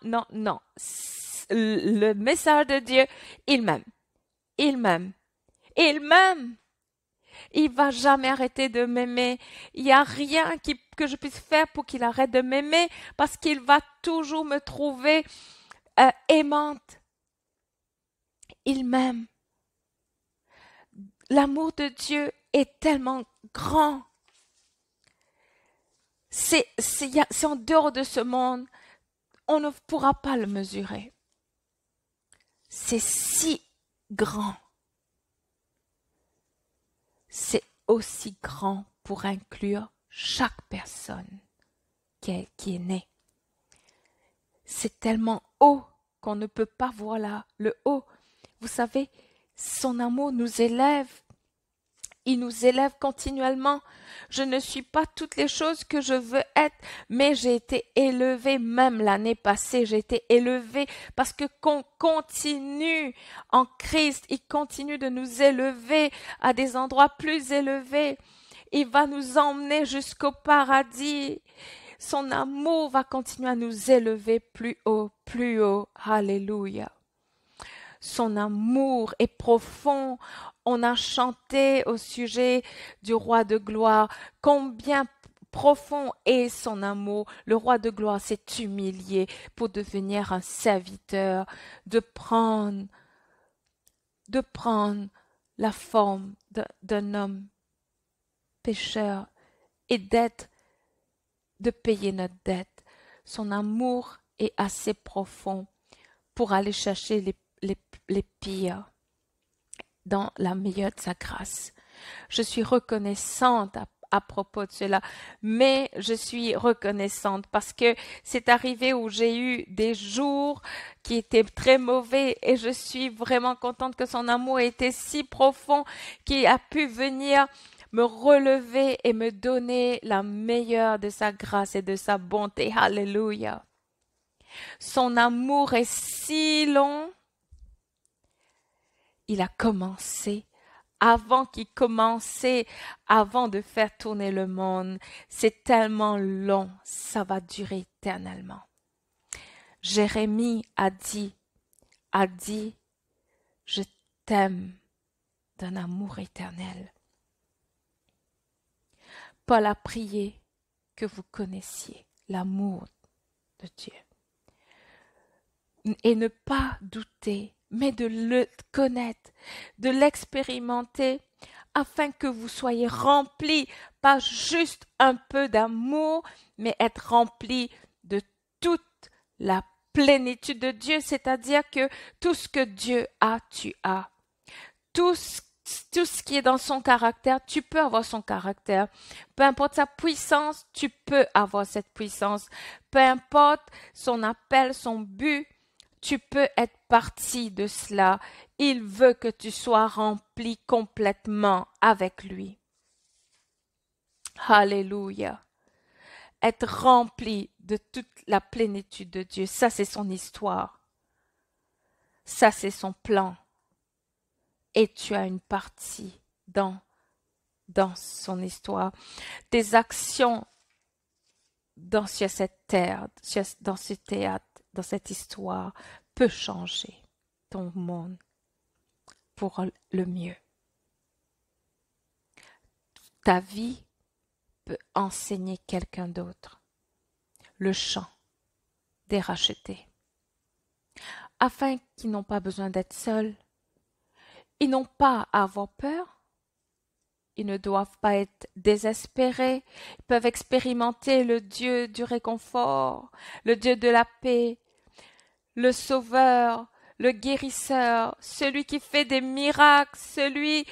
Le message de Dieu, il m'aime. Il m'aime. Il m'aime. Il va jamais arrêter de m'aimer. Il n'y a rien que je puisse faire pour qu'il arrête de m'aimer parce qu'il va toujours me trouver aimante. Il m'aime. L'amour de Dieu est tellement grand. C'est en dehors de ce monde. On ne pourra pas le mesurer. C'est si grand. C'est aussi grand pour inclure chaque personne qui est née. C'est tellement haut qu'on ne peut pas voir là le haut. Vous savez, son amour nous élève. Il nous élève continuellement. Je ne suis pas toutes les choses que je veux être, mais j'ai été élevée, même l'année passée, j'ai été élevée parce que qu'on continue en Christ, il continue de nous élever à des endroits plus élevés. Il va nous emmener jusqu'au paradis. Son amour va continuer à nous élever plus haut, plus haut. Alléluia. Son amour est profond. On a chanté au sujet du roi de gloire. Combien profond est son amour. Le roi de gloire s'est humilié pour devenir un serviteur, de prendre la forme d'un homme pécheur et de payer notre dette. Son amour est assez profond pour aller chercher les pires dans la meilleure de sa grâce. Je suis reconnaissante à propos de cela, mais je suis reconnaissante parce que c'est arrivé où j'ai eu des jours qui étaient très mauvais et je suis vraiment contente que son amour était si profond qu'il a pu venir me relever et me donner la meilleure de sa grâce et de sa bonté. Alléluia. Son amour est si long. Il a commencé avant avant de faire tourner le monde. C'est tellement long, ça va durer éternellement. Jérémie a dit, je t'aime d'un amour éternel. Paul a prié que vous connaissiez l'amour de Dieu. Et ne pas douter, mais de le connaître, de l'expérimenter, afin que vous soyez remplis, pas juste un peu d'amour, mais être remplis de toute la plénitude de Dieu, c'est-à-dire que tout ce que Dieu a, tu as. Tout ce qui est dans son caractère, tu peux avoir son caractère. Peu importe sa puissance, tu peux avoir cette puissance. Peu importe son appel, son but, tu peux être partie de cela. Il veut que tu sois rempli complètement avec lui. Alléluia. Être rempli de toute la plénitude de Dieu. Ça, c'est son histoire. Ça, c'est son plan. Et tu as une partie dans son histoire. Tes actions sur cette terre, dans ce théâtre, dans cette histoire, peut changer ton monde pour le mieux. Ta vie peut enseigner quelqu'un d'autre le chant des rachetés, afin qu'ils n'ont pas besoin d'être seuls. Ils n'ont pas à avoir peur. Ils ne doivent pas être désespérés. Ils peuvent expérimenter le Dieu du réconfort, le Dieu de la paix, le Sauveur, le Guérisseur, celui qui fait des miracles, celui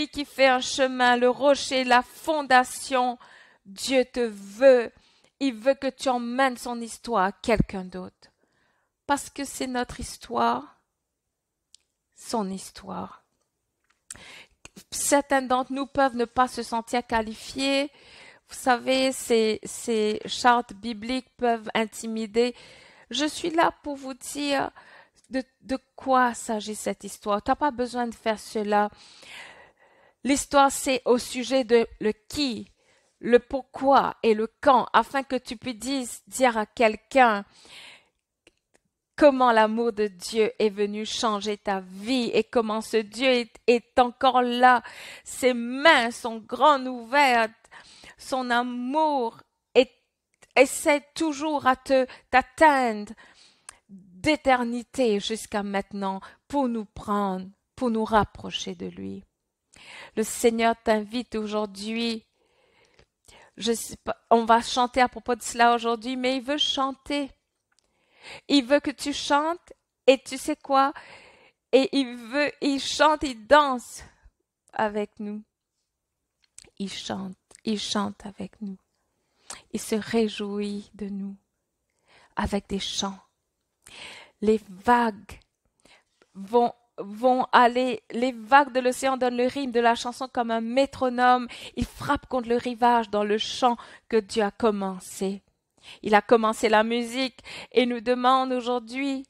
qui fait un chemin, le rocher, la fondation. Dieu te veut. Il veut que tu emmènes son histoire à quelqu'un d'autre. Parce que c'est notre histoire. Son histoire. Certains d'entre nous peuvent ne pas se sentir qualifiés. Vous savez, ces chartes bibliques peuvent intimider. Je suis là pour vous dire de quoi s'agit cette histoire. Tu n'as pas besoin de faire cela. L'histoire, c'est au sujet de le qui, le pourquoi et le quand, afin que tu puisses dire à quelqu'un comment l'amour de Dieu est venu changer ta vie et comment ce Dieu est encore là. Ses mains sont grandes ouvertes. Son amour essaie toujours à t'atteindre d'éternité jusqu'à maintenant pour nous prendre, pour nous rapprocher de lui. Le Seigneur t'invite aujourd'hui. Je sais pas, on va chanter à propos de cela aujourd'hui, mais il veut chanter. Il veut que tu chantes et tu sais quoi? Et il chante, il danse avec nous. Il chante avec nous. Il se réjouit de nous avec des chants. Les vagues vont aller, les vagues de l'océan donnent le rythme de la chanson comme un métronome. Il frappe contre le rivage dans le chant que Dieu a commencé. Il a commencé la musique et nous demande aujourd'hui,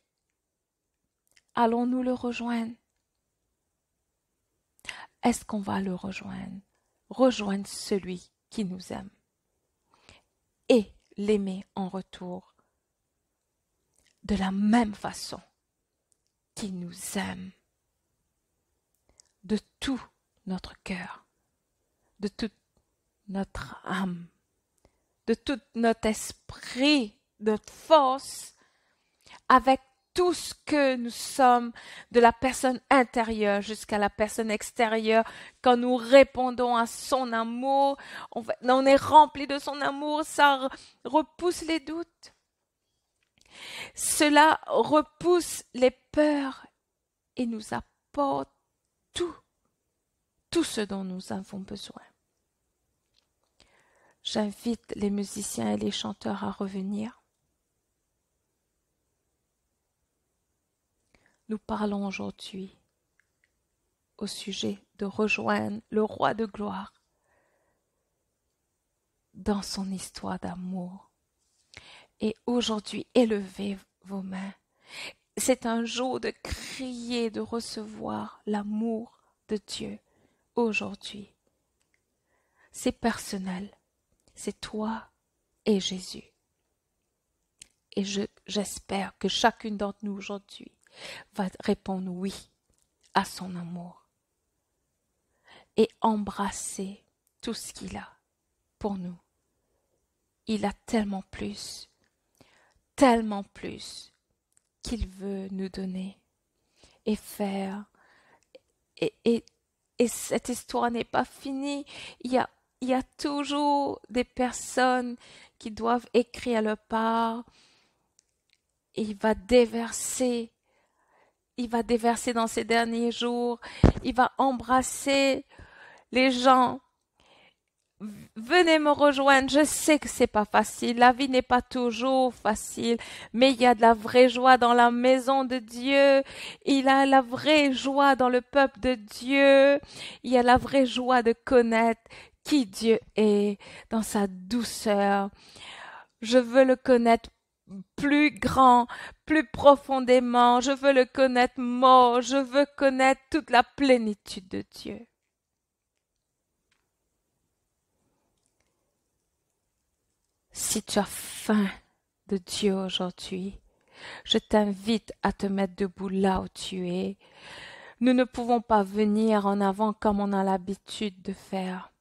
allons-nous le rejoindre? Est-ce qu'on va le rejoindre? Rejoindre celui qui nous aime et l'aimer en retour de la même façon qu'il nous aime de tout notre cœur, de toute notre âme, de tout notre esprit, notre force, avec tout ce que nous sommes, de la personne intérieure jusqu'à la personne extérieure. Quand nous répondons à son amour, on est rempli de son amour, ça repousse les doutes. Cela repousse les peurs et nous apporte tout ce dont nous avons besoin. J'invite les musiciens et les chanteurs à revenir. Nous parlons aujourd'hui au sujet de rejoindre le roi de gloire dans son histoire d'amour. Et aujourd'hui, élevez vos mains. C'est un jour de crier, de recevoir l'amour de Dieu aujourd'hui. C'est personnel. C'est toi et Jésus. Et j'espère que chacune d'entre nous aujourd'hui va répondre oui à son amour et embrasser tout ce qu'il a pour nous. Il a tellement plus qu'il veut nous donner et faire. Et cette histoire n'est pas finie. Il y a toujours des personnes qui doivent écrire leur part. Et il va déverser dans ces derniers jours. Il va embrasser les gens. Venez me rejoindre. Je sais que c'est pas facile. La vie n'est pas toujours facile, mais il y a de la vraie joie dans la maison de Dieu. Il y a la vraie joie dans le peuple de Dieu. Il y a la vraie joie de connaître qui Dieu est dans sa douceur. Je veux le connaître plus grand, plus profondément. Je veux le connaître mort. Je veux connaître toute la plénitude de Dieu. Si tu as faim de Dieu aujourd'hui, je t'invite à te mettre debout là où tu es. Nous ne pouvons pas venir en avant comme on a l'habitude de faire.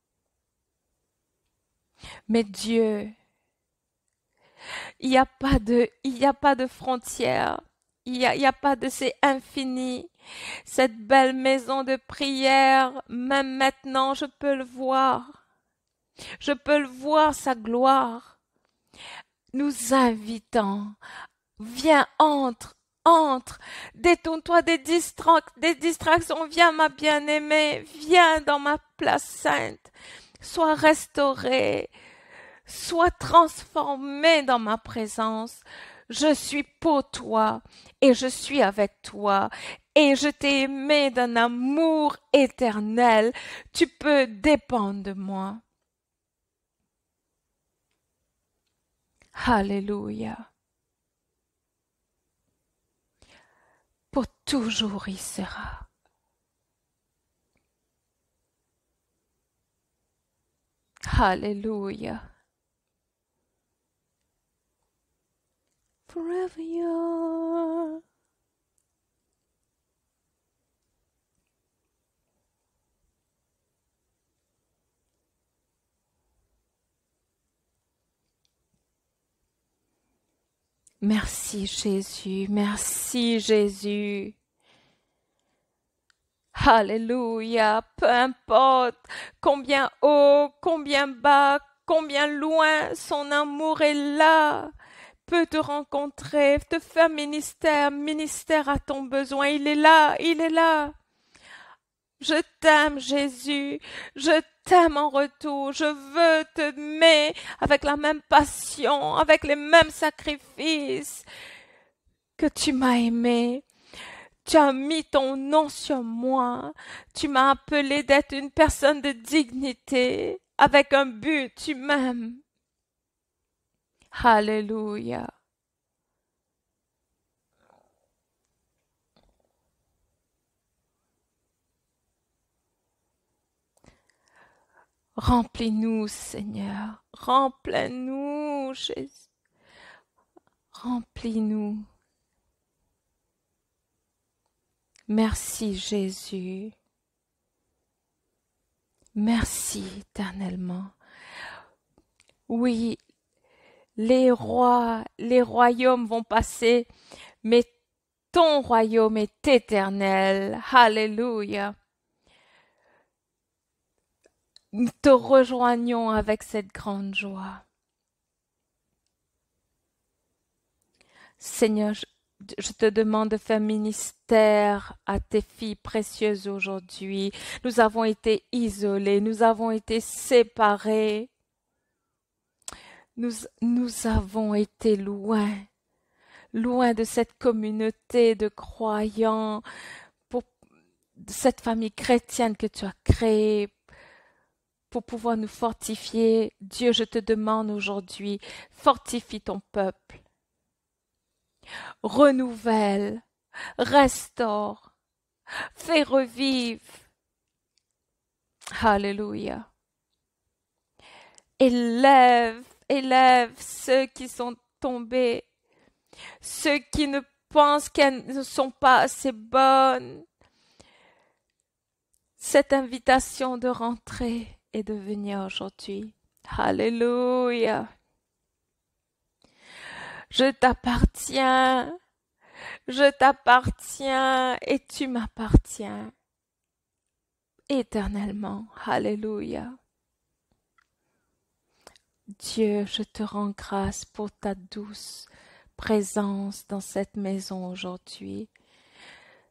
Mais Dieu, il n'y a pas de frontières. Il y a pas de c'est infini. Cette belle maison de prière, même maintenant, je peux le voir. Je peux le voir, sa gloire. Nous invitons, viens, entre, détourne-toi des distractions, viens ma bien-aimée, viens dans ma place sainte, sois restaurée, sois transformée dans ma présence. Je suis pour toi et je suis avec toi et je t'ai aimé d'un amour éternel. Tu peux dépendre de moi. Alléluia. Pour toujours il sera. Alléluia. Forever yours. Merci Jésus, merci Jésus. Alléluia, peu importe combien haut, combien bas, combien loin, son amour est là, peut te rencontrer, te faire ministère à ton besoin, il est là, il est là. Je t'aime Jésus, je t'aime en retour, je veux t'aimer avec la même passion, avec les mêmes sacrifices que tu m'as aimé. Tu as mis ton nom sur moi, tu m'as appelé d'être une personne de dignité, avec un but, tu m'aimes. Alléluia. Remplis-nous, Seigneur. Remplis-nous, Jésus. Remplis-nous. Merci, Jésus. Merci éternellement. Oui, les royaumes vont passer, mais ton royaume est éternel. Alléluia. Nous te rejoignons avec cette grande joie. Seigneur, je te demande de faire ministère à tes filles précieuses aujourd'hui. Nous avons été isolés, nous avons été séparés. Nous avons été loin de cette communauté de croyants, de cette famille chrétienne que tu as créée pour pouvoir nous fortifier. Dieu, je te demande aujourd'hui, fortifie ton peuple. Renouvelle, restaure, fais revivre. Alléluia. Élève ceux qui sont tombés, ceux qui ne pensent qu'elles ne sont pas assez bonnes. Cette invitation de rentrer et de venir aujourd'hui. Alléluia. Je t'appartiens et tu m'appartiens éternellement. Alléluia. Dieu, je te rends grâce pour ta douce présence dans cette maison aujourd'hui.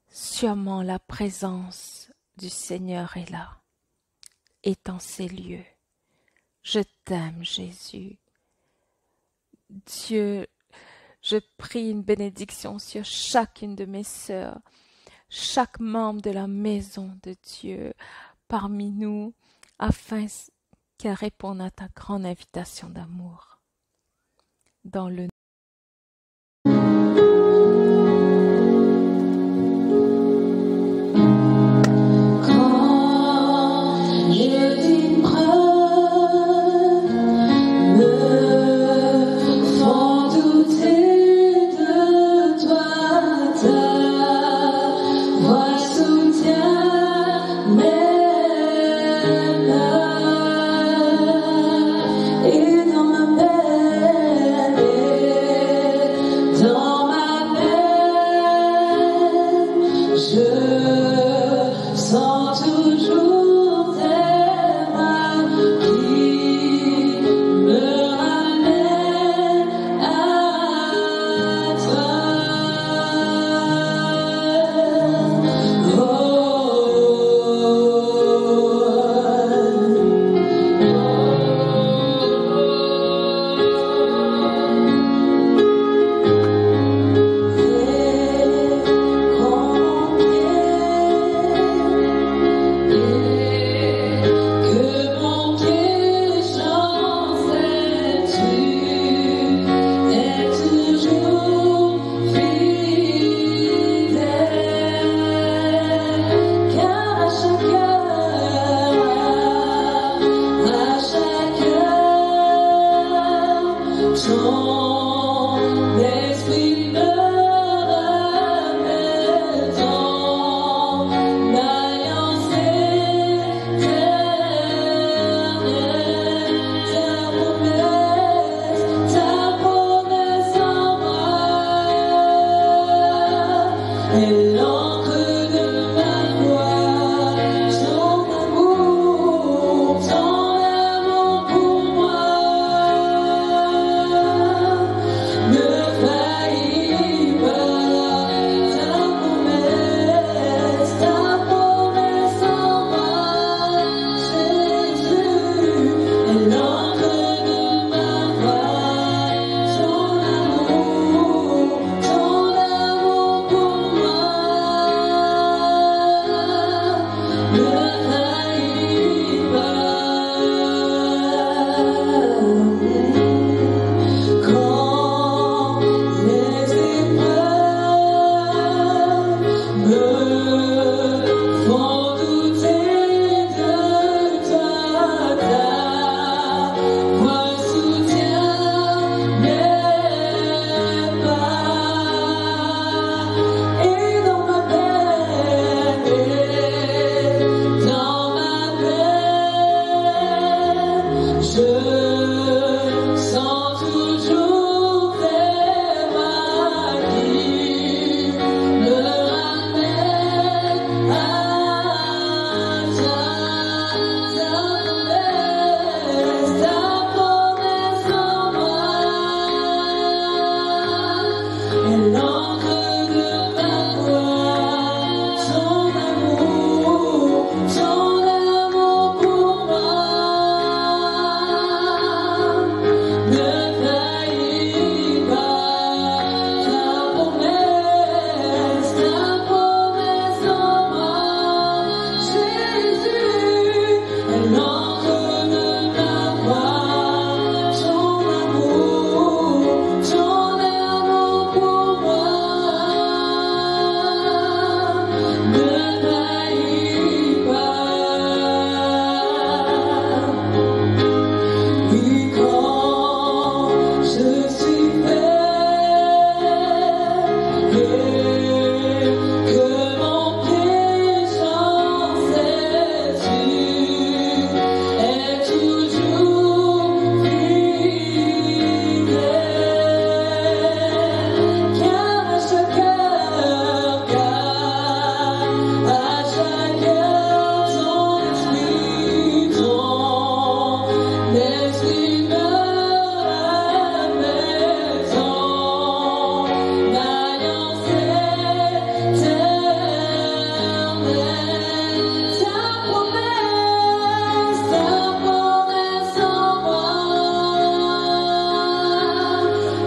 Sûrement la présence du Seigneur est là, est en ces lieux. Je t'aime, Jésus. Dieu, je prie une bénédiction sur chacune de mes sœurs, chaque membre de la maison de Dieu parmi nous, afin qu'elle réponde à ta grande invitation d'amour. Dans le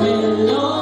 will, Lord.